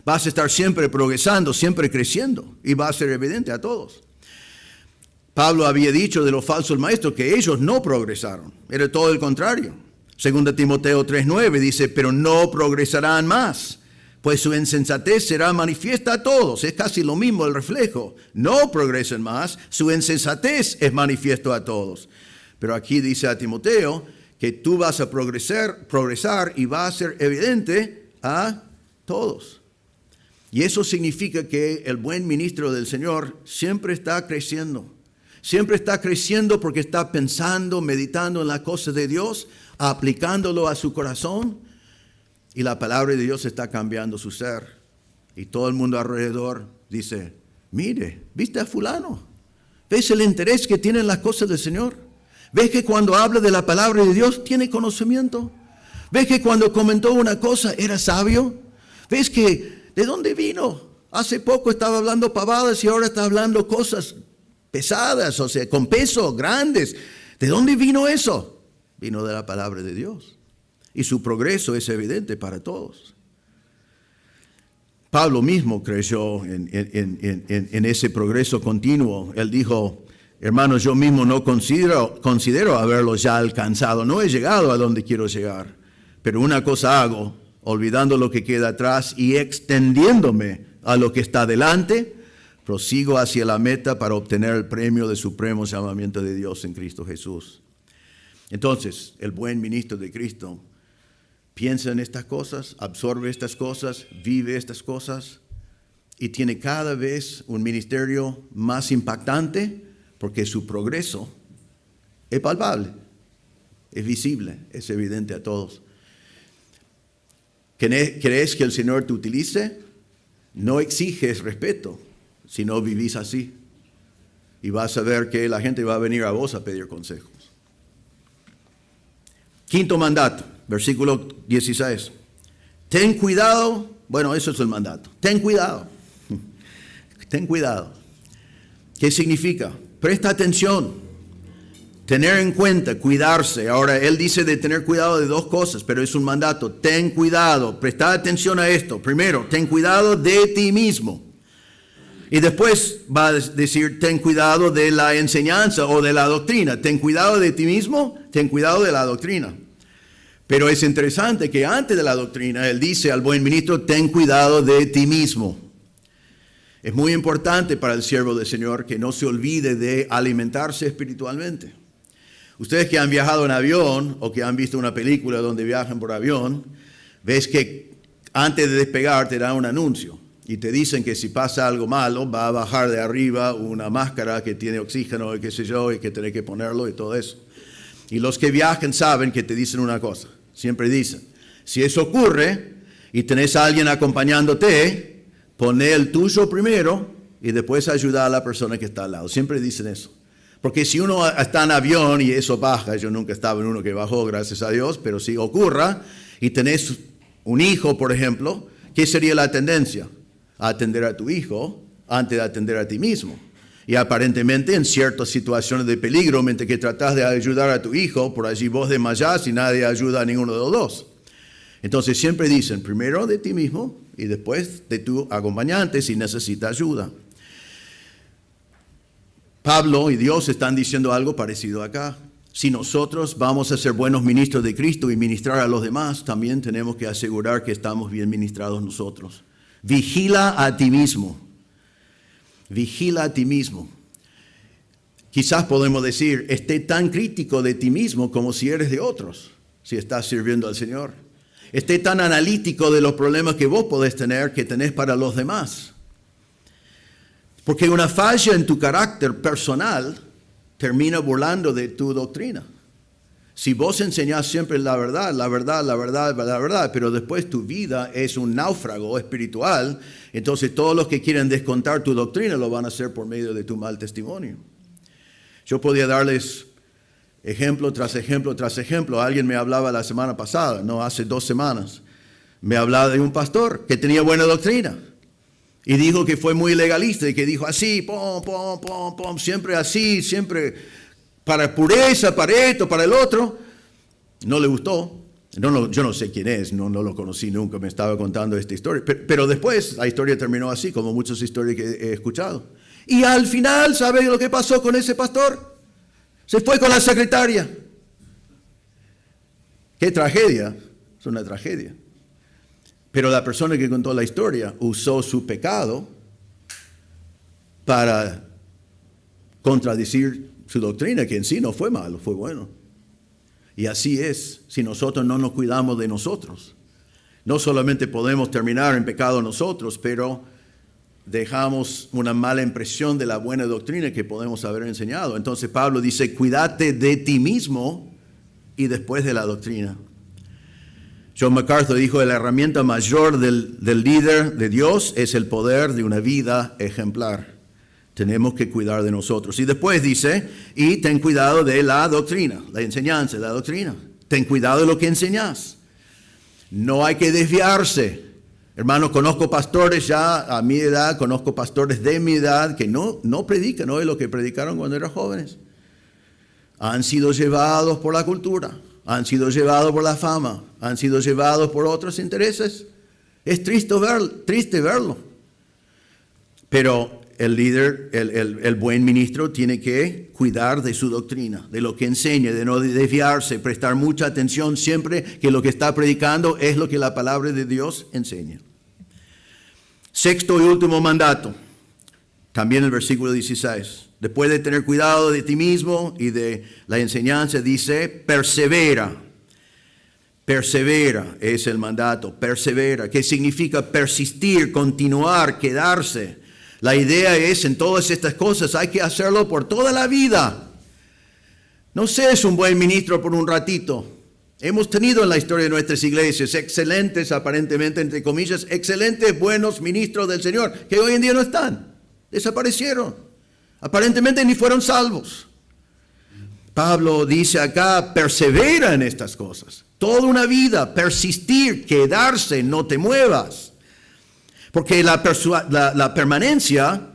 Vas a estar siempre progresando, siempre creciendo, y va a ser evidente a todos. Pablo había dicho de los falsos maestros que ellos no progresaron. Era todo el contrario. 2 Timoteo 3:9 dice, pero no progresarán más, pues su insensatez será manifiesta a todos. Es casi lo mismo el reflejo. No progresen más, su insensatez es manifiesto a todos. Pero aquí dice a Timoteo que tú vas a progresar y va a ser evidente a todos. Y eso significa que el buen ministro del Señor siempre está creciendo. Siempre está creciendo porque está pensando, meditando en las cosas de Dios, aplicándolo a su corazón. Y la palabra de Dios está cambiando su ser. Y todo el mundo alrededor dice, mire, ¿viste a fulano? ¿Ves el interés que tiene en las cosas del Señor? ¿Ves que cuando habla de la palabra de Dios tiene conocimiento? ¿Ves que cuando comentó una cosa era sabio? ¿Ves que de dónde vino? Hace poco estaba hablando pavadas y ahora está hablando cosas pesadas, o sea, con peso, grandes. ¿De dónde vino eso? Vino de la palabra de Dios. Y su progreso es evidente para todos. Pablo mismo creció en ese progreso continuo. Él dijo, hermanos, yo mismo no considero haberlo ya alcanzado. No he llegado a donde quiero llegar. Pero una cosa hago, olvidando lo que queda atrás y extendiéndome a lo que está delante, prosigo hacia la meta para obtener el premio del supremo llamamiento de Dios en Cristo Jesús. Entonces, el buen ministro de Cristo piensa en estas cosas, absorbe estas cosas, vive estas cosas y tiene cada vez un ministerio más impactante porque su progreso es palpable, es visible, es evidente a todos. ¿Querés que el Señor te utilice? No exiges respeto, sino vivís así. Y vas a ver que la gente va a venir a vos a pedir consejos. Quinto mandato, versículo 16. Ten cuidado, bueno, eso es el mandato. Ten cuidado. Ten cuidado. ¿Qué significa? Presta atención. Tener en cuenta, cuidarse. Ahora, él dice de tener cuidado de dos cosas, pero es un mandato. Ten cuidado, presta atención a esto. Primero, ten cuidado de ti mismo. Y después va a decir, ten cuidado de la enseñanza o de la doctrina. Ten cuidado de ti mismo, ten cuidado de la doctrina. Pero es interesante que antes de la doctrina, él dice al buen ministro, ten cuidado de ti mismo. Es muy importante para el siervo del Señor que no se olvide de alimentarse espiritualmente. Ustedes que han viajado en avión o que han visto una película donde viajan por avión, ves que antes de despegar te dan un anuncio y te dicen que si pasa algo malo va a bajar de arriba una máscara que tiene oxígeno y qué sé yo, y que tenés que ponerlo y todo eso. Y los que viajan saben que te dicen una cosa, siempre dicen, si eso ocurre y tenés a alguien acompañándote, poné el tuyo primero y después ayuda a la persona que está al lado. Siempre dicen eso. Porque si uno está en avión y eso baja, yo nunca estaba en uno que bajó, gracias a Dios, pero si ocurra y tenés un hijo, por ejemplo, ¿qué sería la tendencia? A atender a tu hijo antes de atender a ti mismo. Y aparentemente en ciertas situaciones de peligro, mientras que tratás de ayudar a tu hijo, por allí vos desmayás y nadie ayuda a ninguno de los dos. Entonces siempre dicen, primero de ti mismo y después de tu acompañante si necesita ayuda. Pablo y Dios están diciendo algo parecido acá. Si nosotros vamos a ser buenos ministros de Cristo y ministrar a los demás, también tenemos que asegurar que estamos bien ministrados nosotros. Vigila a ti mismo. Vigila a ti mismo. Quizás podemos decir, esté tan crítico de ti mismo como si eres de otros, si estás sirviendo al Señor. Esté tan analítico de los problemas que vos podés tener, que tenés para los demás. Porque una falla en tu carácter personal termina burlando de tu doctrina. Si vos enseñás siempre la verdad, pero después tu vida es un náufrago espiritual, entonces todos los que quieren descontar tu doctrina lo van a hacer por medio de tu mal testimonio. Yo podía darles ejemplo tras ejemplo tras ejemplo. Alguien me hablaba la semana pasada, no hace 2 semanas. Me hablaba de un pastor que tenía buena doctrina. Y dijo que fue muy legalista y que dijo así, siempre así, siempre para pureza, para esto, para el otro. No le gustó. Yo no sé quién es, no lo conocí nunca, me estaba contando esta historia. Pero después la historia terminó así, como muchas historias que he escuchado. Y al final, ¿sabe lo que pasó con ese pastor? Se fue con la secretaria. ¡Qué tragedia! Es una tragedia. Pero la persona que contó la historia usó su pecado para contradecir su doctrina, que en sí no fue malo, fue bueno. Y así es, si nosotros no nos cuidamos de nosotros. No solamente podemos terminar en pecado nosotros, pero dejamos una mala impresión de la buena doctrina que podemos haber enseñado. Entonces Pablo dice, cuídate de ti mismo y después de la doctrina. John MacArthur dijo, la herramienta mayor del líder de Dios es el poder de una vida ejemplar. Tenemos que cuidar de nosotros. Y después dice, y ten cuidado de la doctrina, la enseñanza, la doctrina. Ten cuidado de lo que enseñas. No hay que desviarse. Hermano, conozco pastores ya a mi edad, conozco pastores de mi edad que no predican hoy lo que predicaron cuando eran jóvenes. Han sido llevados por la cultura. Han sido llevados por la fama, han sido llevados por otros intereses. Es triste verlo. Pero el líder, el buen ministro, tiene que cuidar de su doctrina, de lo que enseña, de no desviarse, prestar mucha atención siempre que lo que está predicando es lo que la palabra de Dios enseña. 6º y último mandato, también el versículo 16. Después de tener cuidado de ti mismo y de la enseñanza, dice, persevera. Persevera es el mandato, persevera. ¿Qué significa persistir, continuar, quedarse? La idea es, en todas estas cosas hay que hacerlo por toda la vida. No seas un buen ministro por un ratito. Hemos tenido en la historia de nuestras iglesias excelentes, aparentemente, entre comillas, excelentes, buenos ministros del Señor, que hoy en día no están. Desaparecieron. Aparentemente ni fueron salvos. Pablo dice acá, persevera en estas cosas. Toda una vida, persistir, quedarse, no te muevas. Porque la permanencia,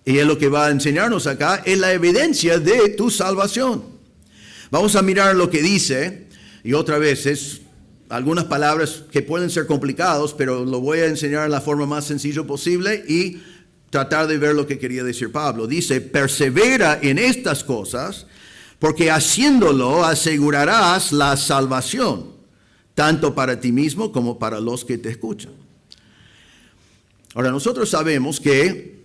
y es lo que va a enseñarnos acá, es la evidencia de tu salvación. Vamos a mirar lo que dice, y otra vez es algunas palabras que pueden ser complicadas, pero lo voy a enseñar en la forma más sencilla posible y tratar de ver lo que quería decir Pablo. Dice, persevera en estas cosas, porque haciéndolo asegurarás la salvación. tanto para ti mismo como para los que te escuchan. Ahora, nosotros sabemos que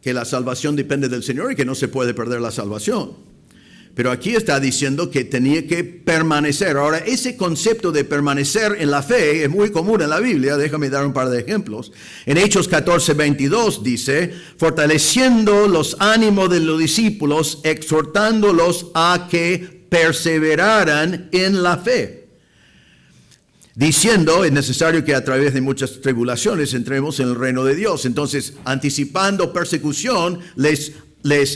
la salvación depende del Señor y que no se puede perder la salvación. Pero aquí está diciendo que tenía que permanecer. Ahora, ese concepto de permanecer en la fe es muy común en la Biblia. Déjame dar un par de ejemplos. En Hechos 14:22 dice, fortaleciendo los ánimos de los discípulos, exhortándolos a que perseveraran en la fe. Diciendo, es necesario que a través de muchas tribulaciones entremos en el reino de Dios. Entonces, anticipando persecución, les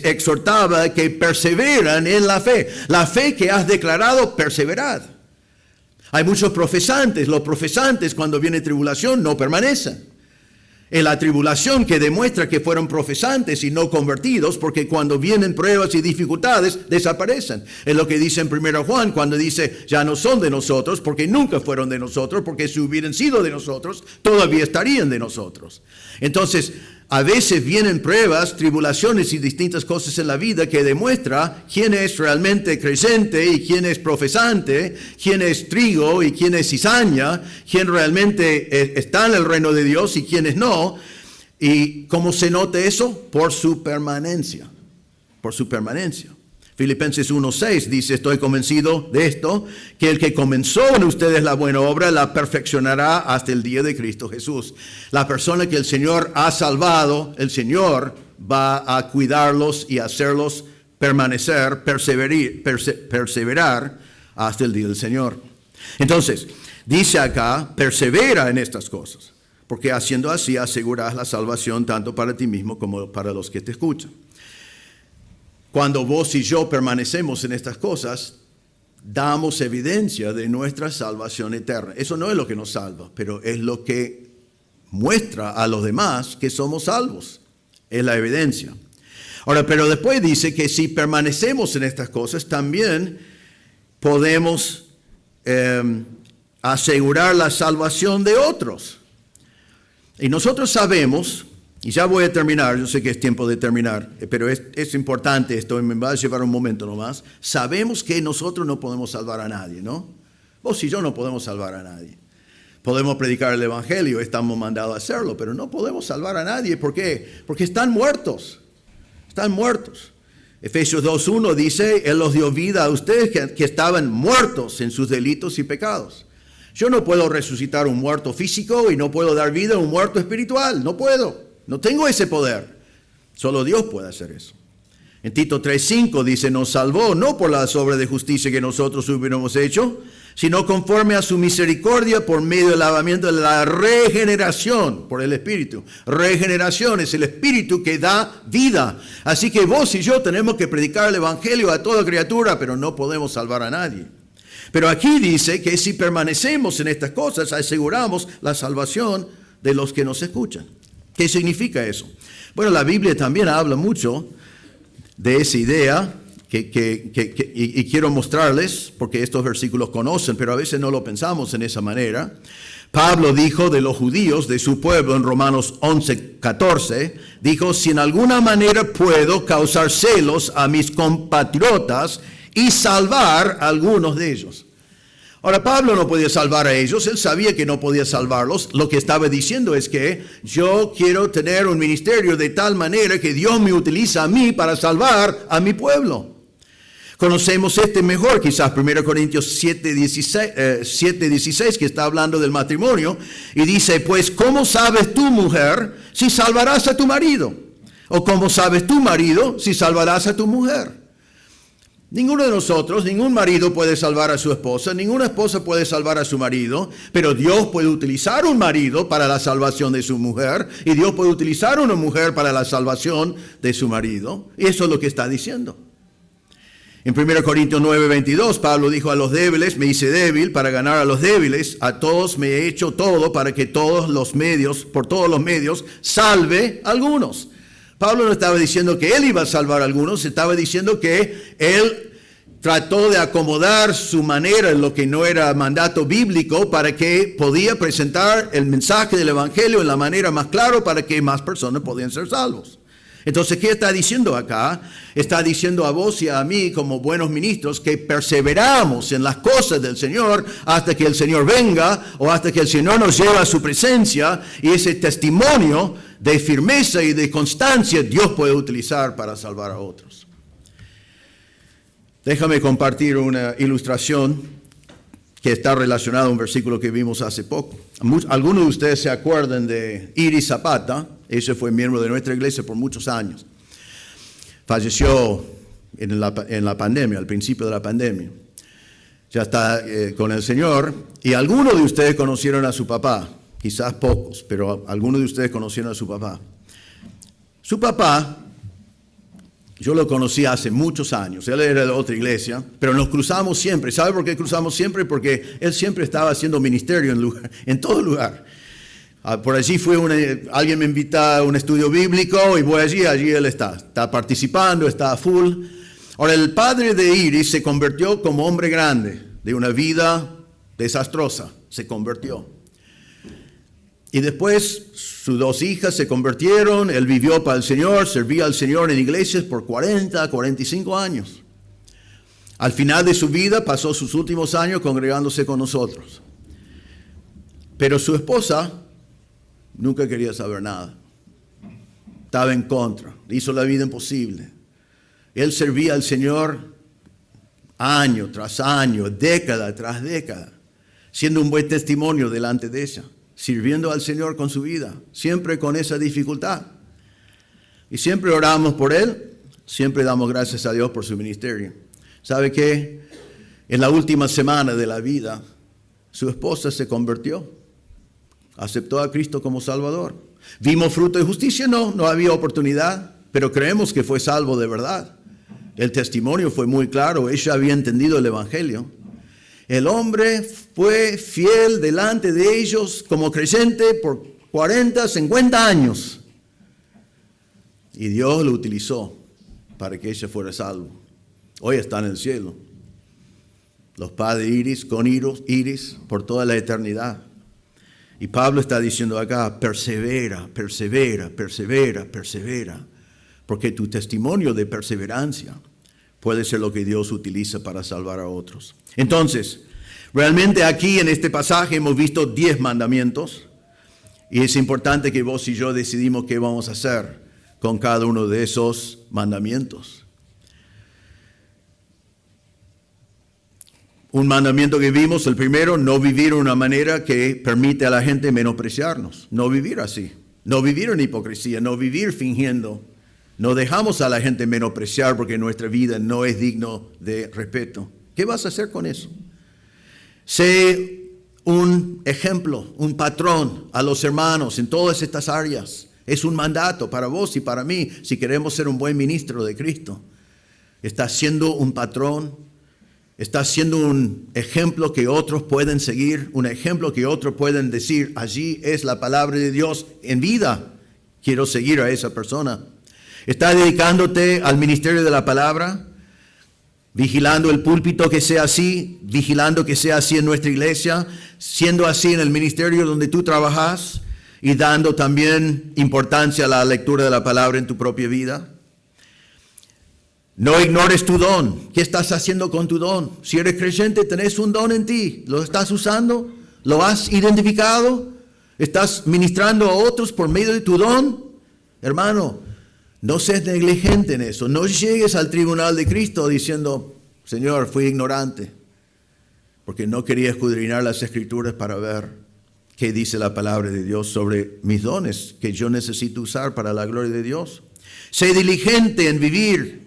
exhortaba que perseveran en la fe. La fe que has declarado, perseverad. Hay muchos profesantes. Los profesantes, cuando viene tribulación, no permanecen. En la tribulación que demuestra que fueron profesantes y no convertidos, porque cuando vienen pruebas y dificultades, desaparecen. Es lo que dice en 1 Juan, cuando dice, ya no son de nosotros, porque nunca fueron de nosotros, porque si hubieran sido de nosotros, todavía estarían de nosotros. Entonces, a veces vienen pruebas, tribulaciones y distintas cosas en la vida que demuestra quién es realmente creyente y quién es profesante, quién es trigo y quién es cizaña, quién realmente está en el reino de Dios y quiénes no. ¿Y cómo se nota eso? Por su permanencia. Por su permanencia. Filipenses 1:6 dice, estoy convencido de esto, que el que comenzó en ustedes la buena obra la perfeccionará hasta el día de Cristo Jesús. La persona que el Señor ha salvado, el Señor va a cuidarlos y hacerlos permanecer, perseverar hasta el día del Señor. Entonces, dice acá, persevera en estas cosas, porque haciendo así aseguras la salvación tanto para ti mismo como para los que te escuchan. Cuando vos y yo permanecemos en estas cosas, damos evidencia de nuestra salvación eterna. Eso no es lo que nos salva, pero es lo que muestra a los demás que somos salvos. Es la evidencia. Ahora, pero después dice que si permanecemos en estas cosas, también podemos asegurar la salvación de otros. Y nosotros sabemos... Y ya voy a terminar, yo sé que es tiempo de terminar, pero es importante esto, me va a llevar un momento nomás. Sabemos que nosotros no podemos salvar a nadie, ¿no? Vos y yo no podemos salvar a nadie. Podemos predicar el Evangelio, estamos mandados a hacerlo, pero no podemos salvar a nadie. ¿Por qué? Porque están muertos. Están muertos. Efesios 2:1 dice, Él los dio vida a ustedes que estaban muertos en sus delitos y pecados. Yo no puedo resucitar un muerto físico y no puedo dar vida a un muerto espiritual. No puedo. No tengo ese poder. Solo Dios puede hacer eso. En Tito 3:5 dice, nos salvó no por las obras de justicia que nosotros hubiéramos hecho, sino conforme a su misericordia por medio del lavamiento de la regeneración por el Espíritu. Regeneración es el Espíritu que da vida. Así que vos y yo tenemos que predicar el Evangelio a toda criatura, pero no podemos salvar a nadie. Pero aquí dice que si permanecemos en estas cosas, aseguramos la salvación de los que nos escuchan. ¿Qué significa eso? Bueno, la Biblia también habla mucho de esa idea y quiero mostrarles, porque estos versículos conocen, pero a veces no lo pensamos en esa manera. Pablo dijo de los judíos, de su pueblo, en Romanos 11:14, dijo, si en alguna manera puedo causar celos a mis compatriotas y salvar a algunos de ellos. Ahora, Pablo no podía salvar a ellos, él sabía que no podía salvarlos. Lo que estaba diciendo es que yo quiero tener un ministerio de tal manera que Dios me utiliza a mí para salvar a mi pueblo. Conocemos mejor, quizás 1 Corintios 7:16, que está hablando del matrimonio, y dice, pues, ¿cómo sabes tú, mujer, si salvarás a tu marido? ¿O cómo sabes tú, marido, si salvarás a tu mujer? Ninguno de nosotros, ningún marido puede salvar a su esposa, ninguna esposa puede salvar a su marido, pero Dios puede utilizar un marido para la salvación de su mujer y Dios puede utilizar una mujer para la salvación de su marido. Y eso es lo que está diciendo. En 1 Corintios 9:22, Pablo dijo a los débiles, me hice débil para ganar a los débiles, a todos me he hecho todo para que por todos los medios, salve a algunos. Pablo no estaba diciendo que él iba a salvar a algunos, estaba diciendo que él trató de acomodar su manera en lo que no era mandato bíblico para que podía presentar el mensaje del Evangelio en la manera más clara para que más personas podían ser salvos. Entonces, ¿qué está diciendo acá? Está diciendo a vos y a mí como buenos ministros que perseveramos en las cosas del Señor hasta que el Señor venga o hasta que el Señor nos lleve a su presencia, y ese testimonio de firmeza y de constancia Dios puede utilizar para salvar a otros. Déjame compartir una ilustración que está relacionada a un versículo que vimos hace poco. Algunos de ustedes se acuerdan de Iris Zapata. Ese fue miembro de nuestra iglesia por muchos años. Falleció en la pandemia, al principio de la pandemia. Ya está con el Señor. Y algunos de ustedes conocieron a su papá. Quizás pocos, pero algunos de ustedes conocieron a su papá. Su papá, yo lo conocí hace muchos años. Él era de otra iglesia, pero nos cruzamos siempre. ¿Sabe por qué cruzamos siempre? Porque él siempre estaba haciendo ministerio en todo lugar. Por allí alguien me invita a un estudio bíblico y voy allí él está participando, está full. Ahora, el padre de Iris se convirtió como hombre grande, de una vida desastrosa, se convirtió. Y después sus dos hijas se convirtieron, él vivió para el Señor, servía al Señor en iglesias por 40, 45 años. Al final de su vida pasó sus últimos años congregándose con nosotros. Pero su esposa nunca quería saber nada. Estaba en contra, hizo la vida imposible. Él servía al Señor año tras año, década tras década, siendo un buen testimonio delante de ella, sirviendo al Señor con su vida, siempre con esa dificultad. Y siempre oramos por él, siempre damos gracias a Dios por su ministerio. ¿Sabe qué? En la última semana de la vida, su esposa se convirtió. Aceptó a Cristo como Salvador. ¿Vimos fruto de justicia? No había oportunidad, pero creemos que fue salvo de verdad. El testimonio fue muy claro, ella había entendido el Evangelio. El hombre fue fiel delante de ellos como creyente por 40, 50 años. Y Dios lo utilizó para que ella fuera salvo. Hoy está en el cielo. Los padres de Iris con Iris por toda la eternidad. Y Pablo está diciendo acá, persevera, persevera, persevera, persevera, porque tu testimonio de perseverancia puede ser lo que Dios utiliza para salvar a otros. Entonces, realmente aquí en este pasaje hemos visto 10 mandamientos, y es importante que vos y yo decidimos qué vamos a hacer con cada uno de esos mandamientos. Un mandamiento que vimos, el primero, no vivir de una manera que permite a la gente menospreciarnos. No vivir así. No vivir en hipocresía, no vivir fingiendo. No dejamos a la gente menospreciar porque nuestra vida no es digno de respeto. ¿Qué vas a hacer con eso? Sé un ejemplo, un patrón a los hermanos en todas estas áreas. Es un mandato para vos y para mí si queremos ser un buen ministro de Cristo. Estás siendo un patrón. Está siendo un ejemplo que otros pueden seguir, un ejemplo que otros pueden decir, allí es la palabra de Dios en vida. Quiero seguir a esa persona. ¿Está dedicándote al ministerio de la palabra? Vigilando el púlpito que sea así, vigilando que sea así en nuestra iglesia, siendo así en el ministerio donde tú trabajas y dando también importancia a la lectura de la palabra en tu propia vida. No ignores tu don. ¿Qué estás haciendo con tu don? Si eres creyente, tenés un don en ti. ¿Lo estás usando? ¿Lo has identificado? ¿Estás ministrando a otros por medio de tu don? Hermano, no seas negligente en eso. No llegues al tribunal de Cristo diciendo, Señor, fui ignorante, porque no quería escudriñar las Escrituras para ver qué dice la palabra de Dios sobre mis dones que yo necesito usar para la gloria de Dios. Sé diligente en vivir.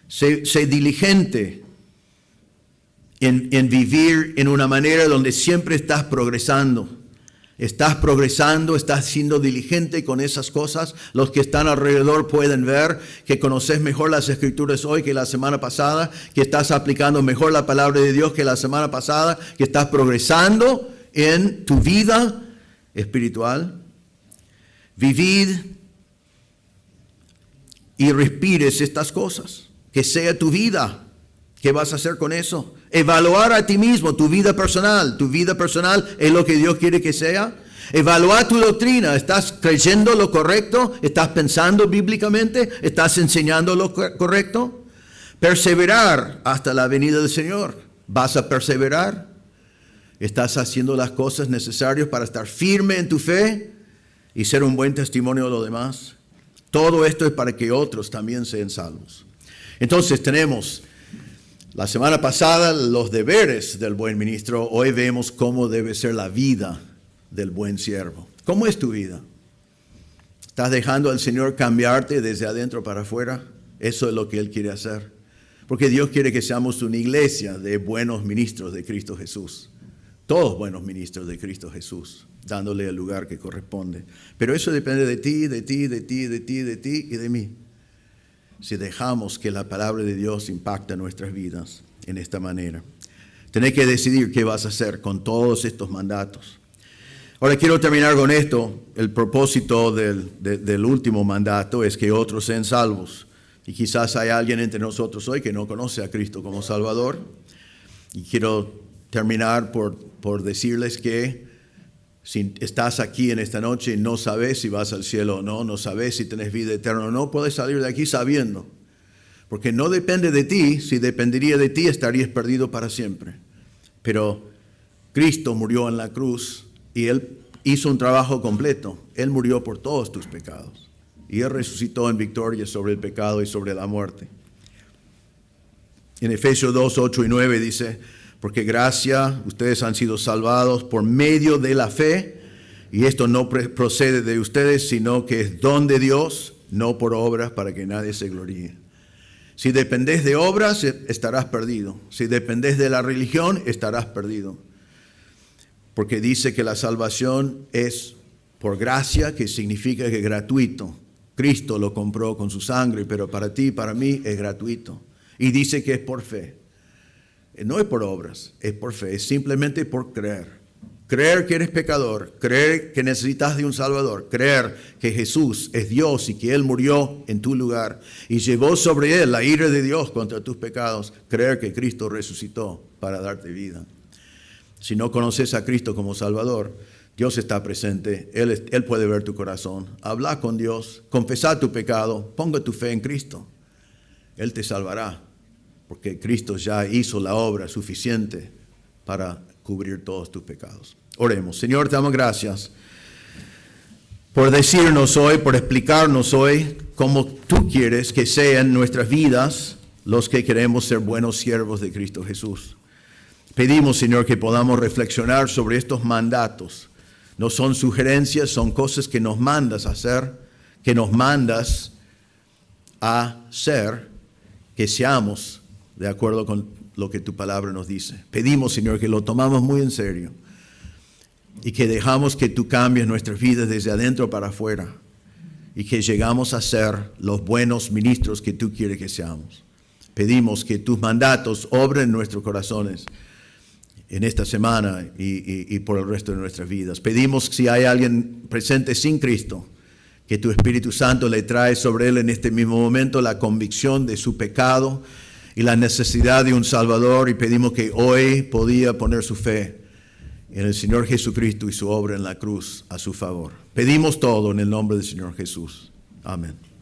Sé diligente en vivir en una manera donde siempre estás progresando. Estás progresando, estás siendo diligente con esas cosas. Los que están alrededor pueden ver que conoces mejor las Escrituras hoy que la semana pasada, que estás aplicando mejor la palabra de Dios que la semana pasada, que estás progresando en tu vida espiritual. Vivid y respires estas cosas. Que sea tu vida. ¿Qué vas a hacer con eso? Evaluar a ti mismo, tu vida personal. Tu vida personal es lo que Dios quiere que sea. Evalúa tu doctrina. ¿Estás creyendo lo correcto? ¿Estás pensando bíblicamente? ¿Estás enseñando lo correcto? Perseverar hasta la venida del Señor. ¿Vas a perseverar? ¿Estás haciendo las cosas necesarias para estar firme en tu fe y ser un buen testimonio de los demás? Todo esto es para que otros también sean salvos. Entonces tenemos la semana pasada los deberes del buen ministro. Hoy vemos cómo debe ser la vida del buen siervo. ¿Cómo es tu vida? ¿Estás dejando al Señor cambiarte desde adentro para afuera? Eso es lo que Él quiere hacer. Porque Dios quiere que seamos una iglesia de buenos ministros de Cristo Jesús. Todos buenos ministros de Cristo Jesús, dándole el lugar que corresponde. Pero eso depende de ti, de ti, de ti, de ti, de ti y de mí. Si dejamos que la palabra de Dios impacte nuestras vidas en esta manera. Tenés que decidir qué vas a hacer con todos estos mandatos. Ahora quiero terminar con esto. El propósito del último mandato es que otros sean salvos. Y quizás hay alguien entre nosotros hoy que no conoce a Cristo como Salvador. Y quiero terminar por decirles que si estás aquí en esta noche y no sabes si vas al cielo o no, no sabes si tenés vida eterna o no, puedes salir de aquí sabiendo. Porque no depende de ti. Si dependería de ti, estarías perdido para siempre. Pero Cristo murió en la cruz y Él hizo un trabajo completo. Él murió por todos tus pecados. Y Él resucitó en victoria sobre el pecado y sobre la muerte. En Efesios 2, 8 y 9 dice: porque gracia, ustedes han sido salvados por medio de la fe, y esto no procede de ustedes, sino que es don de Dios, no por obras, para que nadie se gloríe. Si dependés de obras, estarás perdido. Si dependés de la religión, estarás perdido. Porque dice que la salvación es por gracia, que significa que es gratuito. Cristo lo compró con su sangre, pero para ti y para mí es gratuito. Y dice que es por fe. No es por obras, es por fe, es simplemente por creer. Creer que eres pecador, creer que necesitas de un Salvador, creer que Jesús es Dios y que Él murió en tu lugar y llevó sobre Él la ira de Dios contra tus pecados, creer que Cristo resucitó para darte vida. Si no conoces a Cristo como Salvador, Dios está presente, Él puede ver tu corazón. Habla con Dios, confesá tu pecado, ponga tu fe en Cristo. Él te salvará. Porque Cristo ya hizo la obra suficiente para cubrir todos tus pecados. Oremos. Señor, te damos gracias por decirnos hoy, por explicarnos hoy cómo tú quieres que sean nuestras vidas los que queremos ser buenos siervos de Cristo Jesús. Pedimos, Señor, que podamos reflexionar sobre estos mandatos. No son sugerencias, son cosas que nos mandas a hacer, que nos mandas a ser, que seamos de acuerdo con lo que tu palabra nos dice. Pedimos, Señor, que lo tomamos muy en serio y que dejamos que tú cambies nuestras vidas desde adentro para afuera y que llegamos a ser los buenos ministros que tú quieres que seamos. Pedimos que tus mandatos obren en nuestros corazones en esta semana y por el resto de nuestras vidas. Pedimos que si hay alguien presente sin Cristo, que tu Espíritu Santo le trae sobre él en este mismo momento la convicción de su pecado y la necesidad de un Salvador, y pedimos que hoy podía poner su fe en el Señor Jesucristo y su obra en la cruz a su favor. Pedimos todo en el nombre del Señor Jesús. Amén.